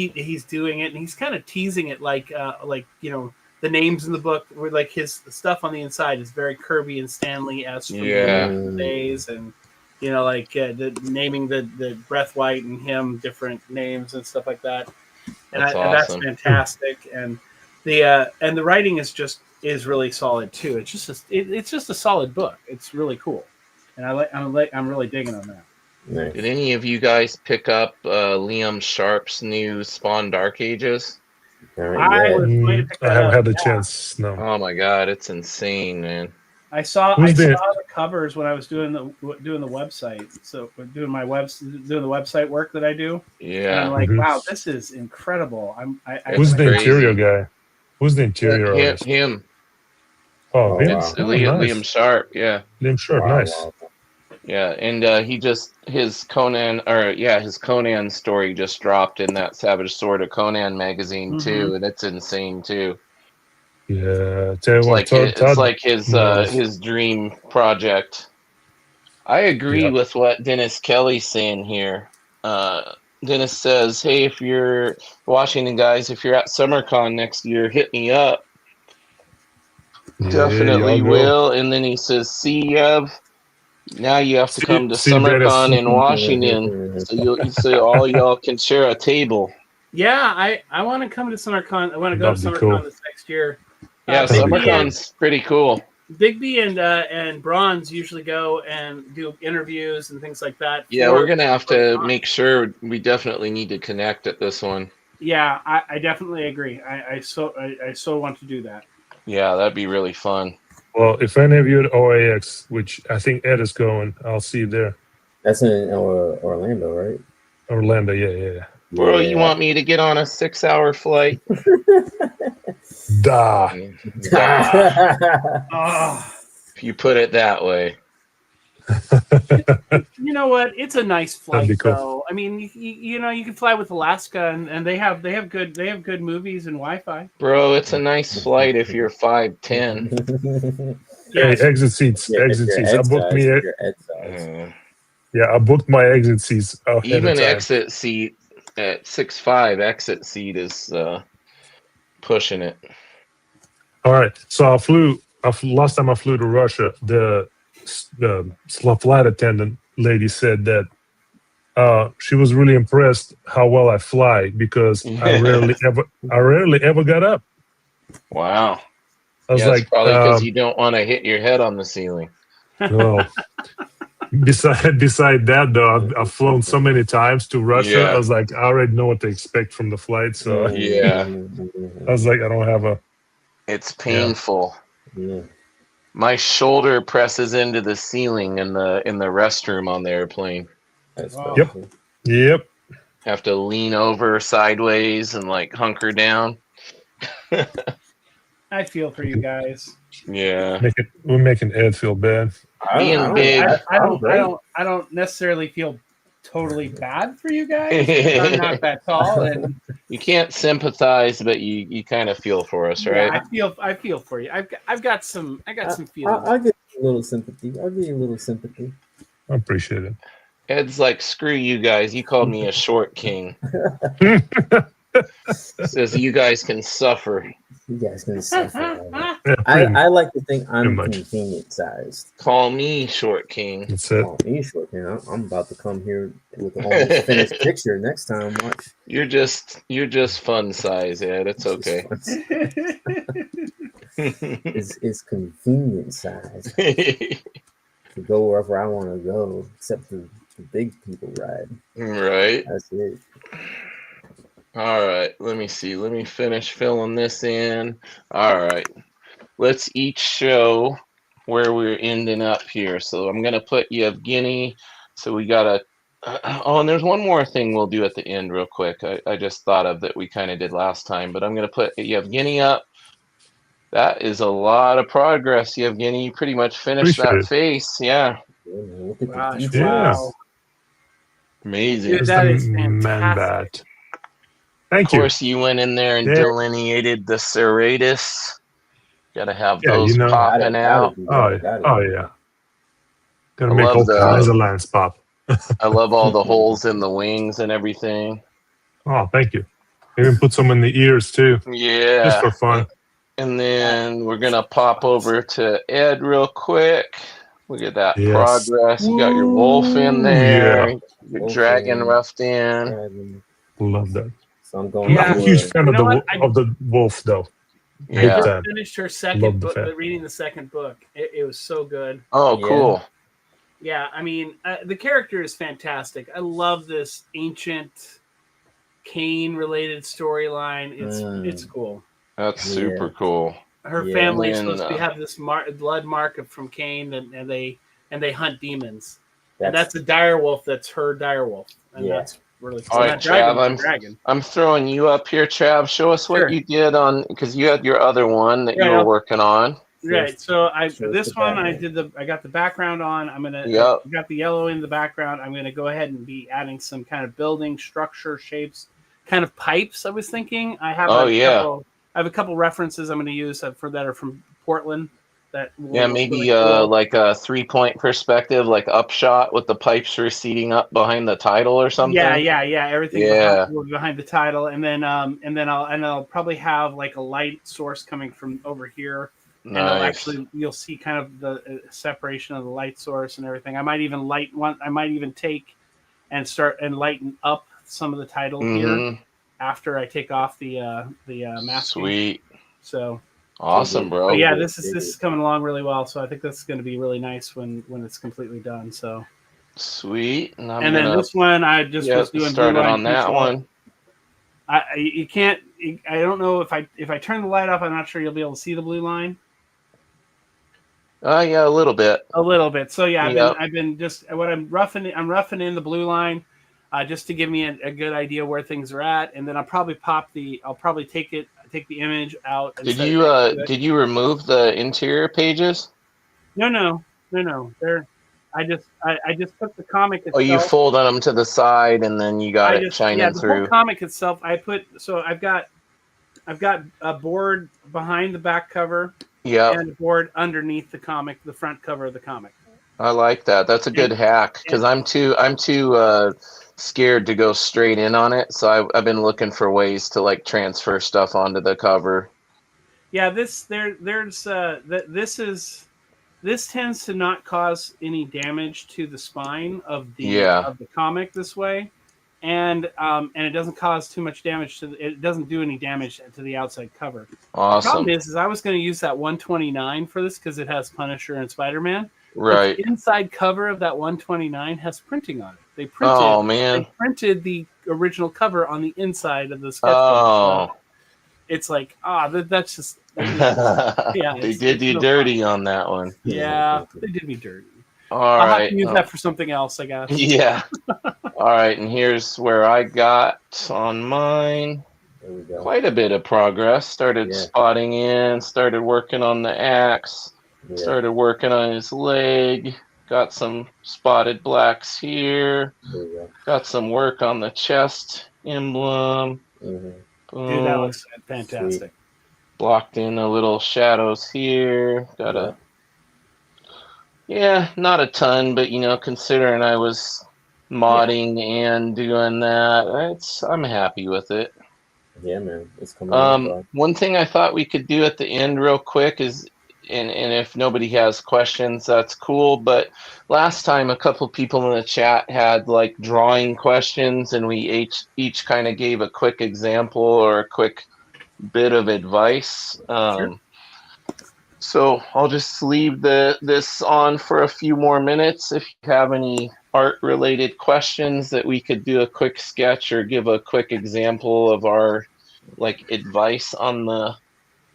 doing it, and he's kind of teasing it like the names in the book were like his stuff on the inside is very Kirby and Stanley-esque from Yeah. the days, and the naming the Breath White and him different names and stuff like that. And That's that's awesome. fantastic. And the writing is really solid too. It's just a solid book. It's really cool, and I'm really digging on that. Nice. Did any of you guys pick up Liam Sharp's new Spawn Dark Ages? I was going to pick I that haven't up. had the Yeah. chance. No. Oh my god, it's insane, man. I saw Who's there? the covers when I was doing the website. So doing the website work that I do. And Yeah. I'm like, Mhm. wow, this is incredible. Who's the crazy. interior guy? Who's the interior Him, artist? him. Oh, Oh, him? wow. It's Oh, Liam nice. Sharp, yeah. Liam Sharp, Wow, nice. wow. Yeah, and his Conan story just dropped in that Savage Sword of Conan magazine too, and it's insane too. Yeah, tell you It's what, like Todd, it's like his knows. his dream project. I agree Yeah. with what Dennis Kelly's saying here. Dennis says, "Hey, if you're Washington guys, if you're at SummerCon next year, hit me up." Yeah, Definitely y'all go. will. And then he says, "See, Yev, now you have to See- come to see, Dennis. SummerCon in Washington, so all y'all can share a table." Yeah, I want to come to SummerCon. I want to go to That'd be SummerCon cool. this next year. Yeah, That'd be SummerCon's pretty cool. Bigby and Bronze usually go and do interviews and things like that. Yeah, for- we're gonna have to SummerCon. make sure we definitely need to connect at this one. Yeah, I definitely agree. I so want to do that. Yeah, that'd be really fun. Well, if any of you at OAX, which I think Ed is going, I'll see you there. That's in Orlando, right? Orlando, yeah. Bro, you want me to get on a 6-hour flight? Da. Oh, If you put it that way. you know what? It's a nice That'd be flight, cool. though. I mean, you can fly with Alaska, and they have good movies and Wi-Fi. Bro, it's a nice flight if you're 5'10". Yes. Hey, exit seats. Exit seats. I booked me. Yeah, I booked my exit seats. Even exit seat at 6'5", exit seat is pushing it. All right. So last time I flew to Russia, the flight attendant lady said that she was really impressed how well I fly because I rarely ever got up. Wow. I was Yeah, it's like, probably because you don't want to hit your head on the ceiling. no. Beside that, though, I've flown so many times to Russia. Yeah. I was like, I already know what to expect from the flight. So Yeah. I was like, I don't have a. It's painful. Yeah. My shoulder presses into the ceiling in the restroom on the airplane. That's Wow. Yep. Yep. Have to lean over sideways and like hunker down. I feel for you guys. Yeah. We're making Ed feel bad. Being big. I don't necessarily feel totally bad for you guys. I'm not that tall, and You can't sympathize, but you kind of feel for us, right? yeah, I feel for you. I've got some feelings. I'll give you a little sympathy. I appreciate it. Ed's like, screw you guys. You called me a short king. Says you guys can suffer. You guys can decipher all that. Yeah, I like to think I'm much. convenient sized. Call me Short King. That's it. Oh, me short, man. I'm about to come here with an almost finished picture next time. Watch. You're just fun size, Ed. It's It's just okay. fun. It's convenient size to go wherever I want to go, except the big people ride. Right. That's it. All right. Let me see. Let me finish filling this in. All right. Let's each show where we're ending up here. So I'm gonna put Yevgeny. So we got a. Oh, and there's one more thing we'll do at the end, real quick. I just thought of that we kind of did last time, but I'm gonna put Yevgeny up. That is a lot of progress, Yevgeny. You pretty much finished Appreciate that it. face. Yeah. Yeah, man, look at Gosh, the details. wow. Amazing. Dude, Here's that the is man fantastic. bat. Thank Of you. course, you went in there and Yeah. delineated the serratus. Got to have Yeah, those you know. popping Gotta out. do Oh, that. Gotta oh do yeah. that. Gonna I make love all the- kinds of lines pop. I love all the holes in the wings and everything. Oh, thank you. Even put some in the ears too, just Yeah. for fun. And then we're gonna pop over to Ed real quick. Look at that Yes. progress. You got your wolf in Ooh, there. yeah. Your Wolf dragon in. roughed in. Dragon. Love that. So I'm going I'm not Yeah. a for huge fan You of know what? the wolf though. I Yeah. just time. finished her Love second the book, fan. reading the second book. It was so good. Oh, Yeah. cool. Yeah, I mean, the character is fantastic. I love this ancient Cain-related storyline. It's cool. That's Yeah. super cool. Her Yeah. family is And, supposed to have this blood mark from Cain, and they hunt demons. And That's that's a dire wolf. That's her dire wolf, and Yeah. that's really cool. All That right, dragon Trav, was a dragon. I'm throwing you up here, Trav. Show us what Sure. you did on, because you had your other one that Yeah, you were I'll- working on. Right. So Show us this the one background. I got the background on. I Yep. got the yellow in the background. I'm gonna go ahead and be adding some kind of building structure shapes, kind of pipes. I was thinking I have Oh, yeah. I have a couple references I'm gonna use for that are from Portland. That will Yeah, look maybe really cool. like a 3-point perspective, like upshot with the pipes receding up behind the title or something. Yeah. Everything Yeah. behind the title, and then I'll probably have like a light source coming from over here. And Nice. you'll see kind of the separation of the light source and everything. I might even take and start and lighten up some of the title here Mhm. after I take off the masking. Sweet. So, Awesome, bro. but yeah, this is coming along really well. So I think this is going to be really nice when it's completely done. So, Sweet. And I'm and then gonna this one I just was doing started blue line on that control. one. You can't. I don't know if I turn the light off. I'm not sure you'll be able to see the blue line. Yeah, a little bit. A little bit. So yeah, Yep. I've been just what I'm roughing in the blue line, just to give me a good idea where things are at, and then I'll probably take the image out. and Did set it you next to it. did you remove the interior pages? No. They're I just took the comic itself. Oh, you folded them to the side and then you got it shining the through. whole comic itself. I've got a board behind the back cover Yeah, and a board underneath the comic, the front cover of the comic. I like that. That's a good hack because I'm too scared to go straight in on it. So I've been looking for ways to like transfer stuff onto the cover. Yeah, this tends to not cause any damage to the spine of the comic this way, and it doesn't cause too much damage it doesn't do any damage to the outside cover. The Awesome. problem is I was going to use that 129 for this because it has Punisher and Spider-Man. Right. But the inside cover of that 129 has printing on it. They printed the original cover on the inside of the sketch cover. So it's like that's just yeah. They did you dirty on that one. Yeah, they did me dirty. All I'll right. have to use that for something else, I guess. Yeah. All right, and here's where I got on mine. There we go. Quite a bit of progress. Started spotting in, started working on the axe, Yeah. started working on his leg, got some spotted blacks here, There we go. got some work on the chest emblem. Mhm. Boom. Dude, that looks fantastic. Sweet. Blocked in a little shadows here. Got not a ton, but considering I was modding and doing that, I'm happy with it. Yeah, man, it's coming up, bro. One thing I thought we could do at the end real quick is, and if nobody has questions, that's cool. But last time, a couple people in the chat had like drawing questions, and we each kind of gave a quick example or a quick bit of advice. So I'll just leave this on for a few more minutes. If you have any art-related questions that we could do a quick sketch or give a quick example of our like advice on the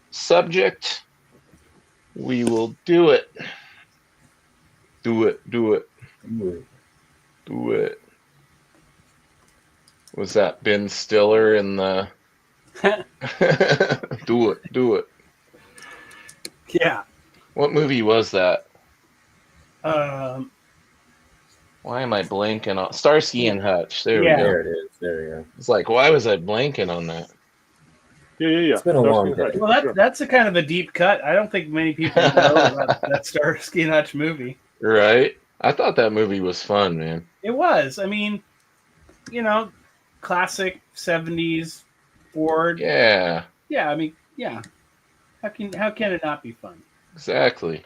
subject, we will do it. Do it. Was that Ben Stiller in the do it. Yeah. What movie was that? Um, Why am I blanking on Starsky and Hutch? There Yeah. we go. There it is. There you go. It's like, why was I blanking on that? Yeah. It's been a long Starsky and day. Hutch, well, sure. that's a kind of a deep cut. I don't think many people know about that Starsky and Hutch movie. Right? I thought that movie was fun, man. It was. I mean, classic 70s Ford. Yeah, Yeah, I mean, yeah. How can it not be fun? exactly.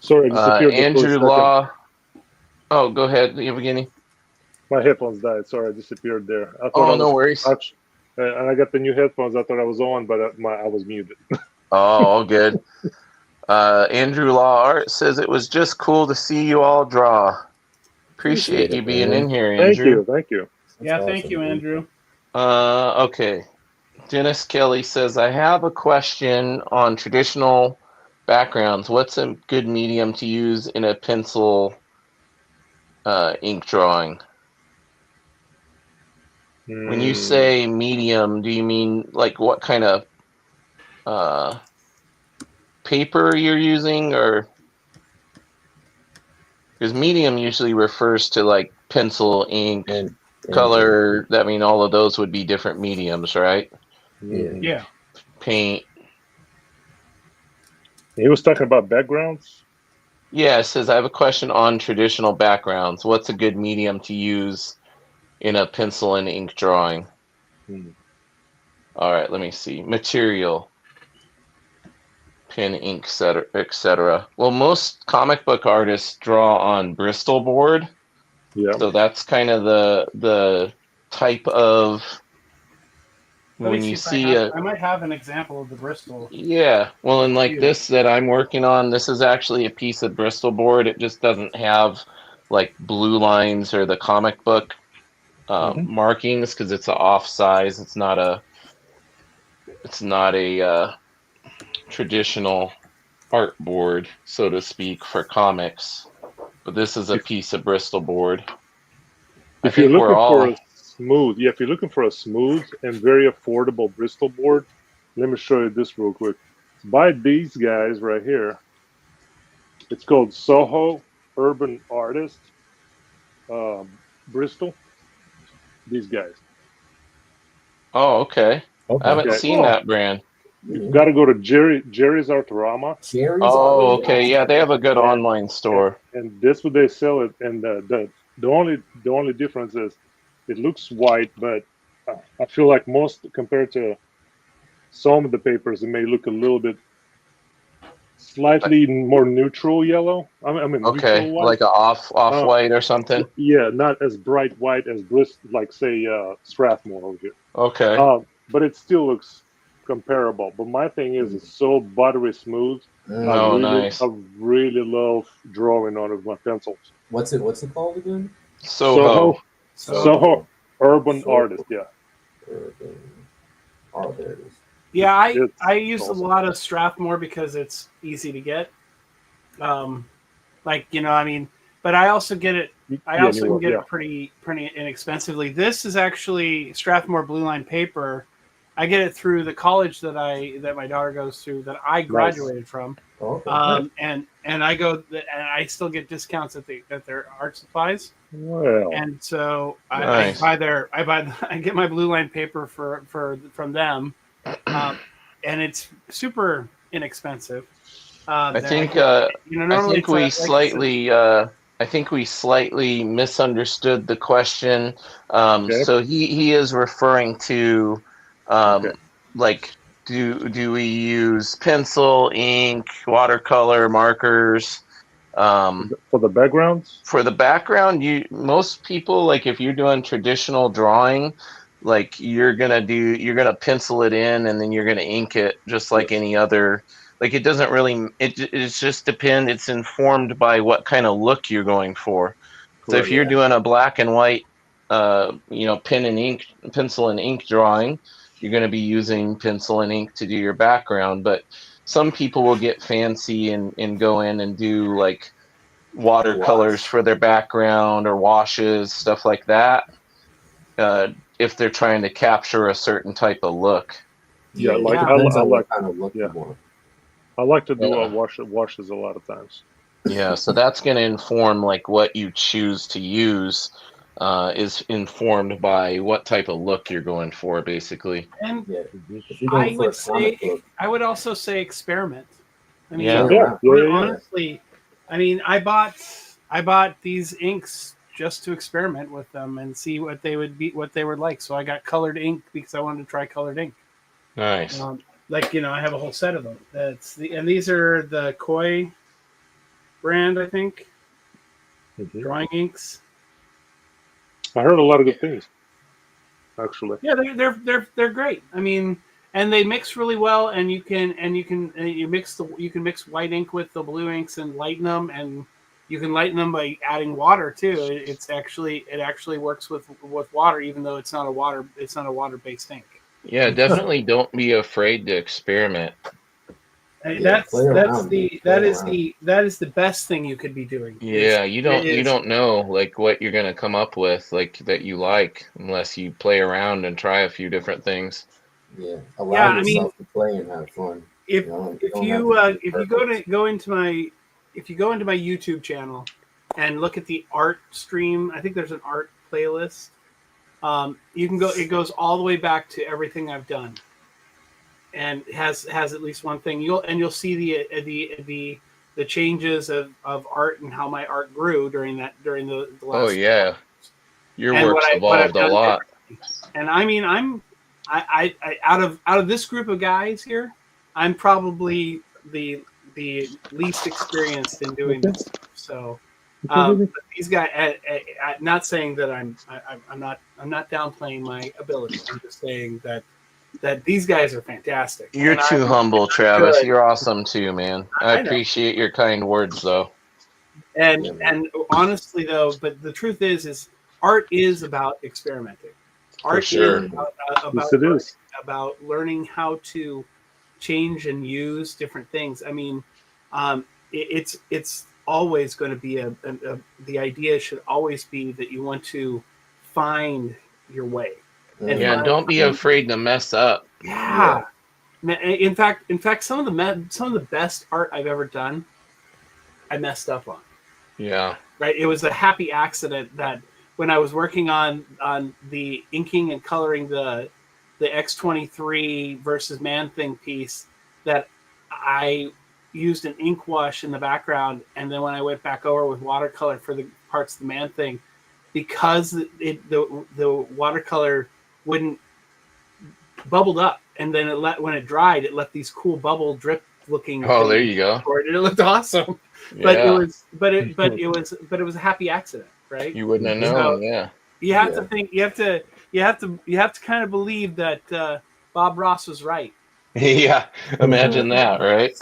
Sorry, I disappeared. there for a Andrew second. Law. Oh, go ahead, Evgeny. My headphones died. Sorry, I disappeared there. I thought Oh, I no was worries. Hutch, and I got the new headphones. I thought I was on, but I was muted. Oh, all good. Andrew Law Art says it was just cool to see you all draw. Appreciate you it, being man. in here, Thank Andrew. you. That's Yeah, thank awesome, you, dude. Andrew. Okay. Dennis Kelly says, I have a question on traditional backgrounds. What's a good medium to use in a pencil ink drawing? When you say medium, do you mean like what kind of paper you're using, or because medium usually refers to like pencil, ink, And color. I mean, all of those would be different mediums, right? Yeah. Yeah. Paint. He was talking about backgrounds. Yeah, it says, I have a question on traditional backgrounds. What's a good medium to use in a pencil and ink drawing? All right, let me see. Material. Pen, ink, etc. Well, most comic book artists draw on Bristol board. Yeah. So that's kind of the type of Let when me you see see if I might have an example of the Bristol. yeah, well, and like Yeah. this that I'm working on, this is actually a piece of Bristol board. It just doesn't have like blue lines or the comic book markings because it's an off size. It's not a traditional art board, so to speak, for comics. But this is a piece of Bristol board. If you're looking for a smooth, if you're looking for a smooth and very affordable Bristol board, let me show you this real quick. By these guys right here. It's called Soho Urban Artist, Bristol. These guys. Oh, okay. I haven't Okay. seen that brand. You've got to go to Jerry's Artorama. Jerry's Oh, Artorama. okay. Yeah, they have a good online store. And that's what they sell it. And the only difference is it looks white, but I feel like most compared to some of the papers, it may look a little bit slightly more neutral yellow. I mean Okay, neutral white. like a off white or something. Yeah, not as bright white as like say Strathmore over here. Okay. But it still looks comparable. But my thing is, it's so buttery smooth. Oh, nice. I really love drawing on it with my pencils. What's it called again? Soho. Soho Urban Artist. Yeah. Urban. Oh, there it is. Yeah, It's I use awesome. a lot of Strathmore because it's easy to get. But I also get it. I also can get it pretty inexpensively. This is actually Strathmore Blue Line paper. I get it through the college that my daughter goes through that I graduated from. Okay. And I go and I still get discounts at their art supplies. Well, And so Nice. I get my Blue Line paper from them, and it's super inexpensive. I think normally we it's like slightly I think we slightly misunderstood the question. Okay. So he is referring to, Okay. like, do we use pencil, ink, watercolor, markers? For the backgrounds? For the background, most people, like, if you're doing traditional drawing, like, you're gonna pencil it in and then you're gonna ink it just like any other. Like, it doesn't really, it's just depend. It's informed by what kind of look you're going for. So if Correct. you're Yeah. doing a black and white, pencil and ink drawing, you're going to be using pencil and ink to do your background. But some people will get fancy and go in and do like watercolors Wash. for their background or washes, stuff like that. If they're trying to capture a certain type of look. Yeah, It like depends I on like what kind of look yeah. you want. I like to do Yeah. washes a lot of times. Yeah, so that's going to inform like what you choose to use. Is informed by what type of look you're going for, basically. And Yeah. If you're going I for a would comic say, book, I would also say experiment. I mean, Yeah. Yeah. honestly, I mean, I bought these inks just to experiment with them and see what they would be, what they were like. So I got colored ink because I wanted to try colored ink. Nice. Like, I have a whole set of them. And these are the Koi brand, I think, Mhm. drawing inks. I heard a lot of good things, actually. Yeah, they're great. I mean, and they mix really well, and you can mix white ink with the blue inks and lighten them, and you can lighten them by adding water too. It actually works with water, even though it's not a water based ink. Yeah, definitely don't be afraid to experiment. And Yeah, play around, that play is the best thing you could be doing. Yeah, you is- don't know like what you're gonna come up with like that you like unless you play around and try a few different things. yeah, allow Yeah, I mean, yourself to play and have fun. if don't if have you to be if you go into my YouTube channel and look at the art stream, I think there's an art playlist. You can go. It goes all the way back to everything I've done, and has at least one thing. You'll see the changes of art and how my art grew during the last. Oh yeah, your And work's what I've evolved a done lot. And I mean, I out of this group of guys here, I'm probably the least experienced in doing this stuff. So but these guys, not saying that I'm not downplaying my ability. I'm just saying that these guys are fantastic. You're And too I'm humble, Travis. good. You're awesome too, man. I I know. appreciate your kind words, though. And honestly though, but the truth is art is about experimenting. Art sure. is Yes, it is. about learning how to change and use different things. I mean, it's always going to be the idea should always be that you want to find your way. And Yeah, and don't be afraid to mess up. Yeah. In fact, some of the best art I've ever done, I messed up on. Yeah. Right. It was a happy accident that when I was working on the inking and coloring the X-23 versus Man Thing piece, that I used an ink wash in the background, and then when I went back over with watercolor for the parts of the Man Thing, because the watercolor wouldn't bubbled up, and then when it dried, it let these cool bubble drip looking. Oh, there you go. It looked awesome, but it was a happy accident, right? You wouldn't have known. Yeah. You have to think. You have to kind of believe that Bob Ross was right. Yeah. Imagine that, right?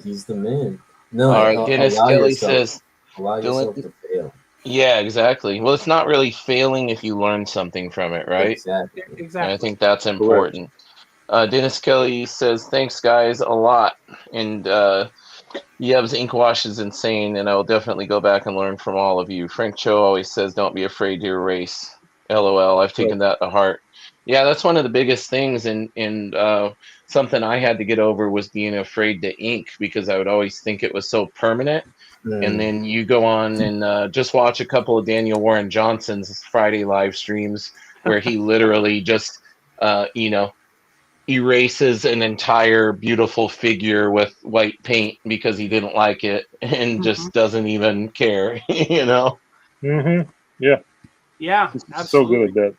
He's the man. No, All right. Dennis Kelly says, allow yourself to fail. Yeah, exactly. Well, it's not really failing if you learn something from it, right? Exactly. And I think that's important. Dennis Kelly says, thanks, guys, a lot. And Yev's ink wash is insane, and I will definitely go back and learn from all of you. Frank Cho always says, don't be afraid to erase. LOL. I've taken that to heart. Yeah, that's one of the biggest things. And something I had to get over was being afraid to ink, because I would always think it was so permanent. And then you go on and just watch a couple of Daniel Warren Johnson's Friday live streams where he literally just, erases an entire beautiful figure with white paint because he didn't like it and just doesn't even care, you know? Mm-hmm. Yeah, Yeah, he's so absolutely. good at that.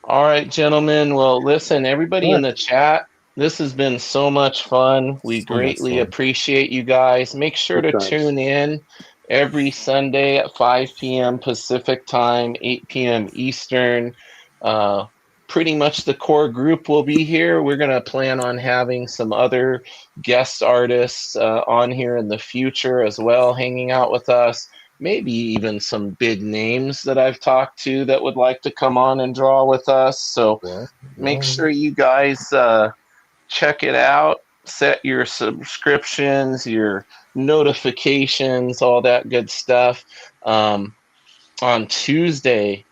All right, gentlemen. Well, listen, everybody All in the chat, this has been so much fun. We So much greatly fun. appreciate you guys. Make sure to Good times. tune in every Sunday at 5 p.m. Pacific time, 8 p.m. Eastern. Pretty much the core group will be here. We're going to plan on having some other guest artists on here in the future as well, hanging out with us. Maybe even some big names that I've talked to that would like to come on and draw with us. So Well, make sure you guys check it out. Set your subscriptions, your notifications, all that good stuff. On Tuesday,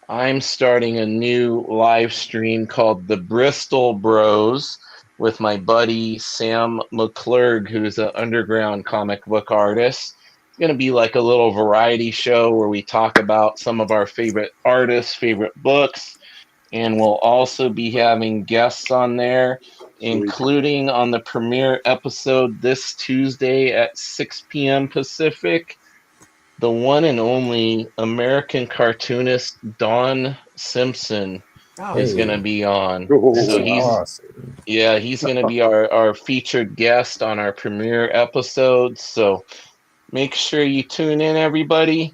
I'm starting a new live stream called the Bristol Bros with my buddy Sam McClurg, who's an underground comic book artist. It's going to be like a little variety show where we talk about some of our favorite artists, favorite books, and we'll also be having guests on there, including on the premiere episode this Tuesday at 6 p.m. Pacific. The one and only American cartoonist Don Simpson Oh, is Hey. going to be on. Oh, So that's he's awesome. he's going to be our featured guest on our premiere episode. So make sure you tune in, everybody.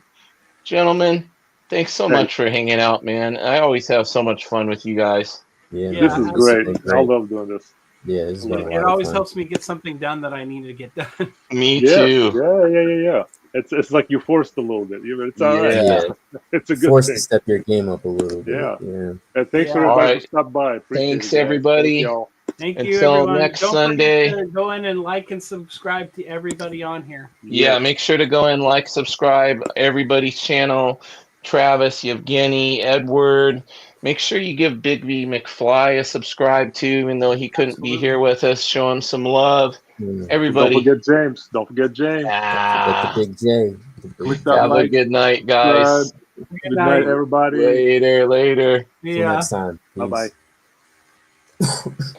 Gentlemen, thanks so much for hanging out, man. I always have so much fun with you guys. Yeah, Yeah, This man, is has great. been I love doing this. Yeah, this has been a it lot of always fun. helps me get something done that I need to get done. Me Yeah, too. yeah. It's like you forced a little bit. It's all right. Yeah. Yeah, It's a good forced thing. to step your game up a little bit. Yeah. Yeah. And thanks for Yeah. everybody All right. who stopped by. Appreciate Thanks, it, guys. everybody. Thank y'all. Thank you, Until everyone. next Don't Sunday. forget to go in and like and subscribe to everybody on here. Yeah, make sure to go and like, subscribe everybody's channel. Travis, Yevgeny, Edward. Make sure you give Big V McFly a subscribe too, even though he couldn't be here with us. Show him some love. Yeah. Everybody, Don't forget James. Don't forget James. Forget the Big J. The big Click J. that have a like. good night, guys. Good night, everybody. Later. Till Yeah. next time. Bye bye. Peace.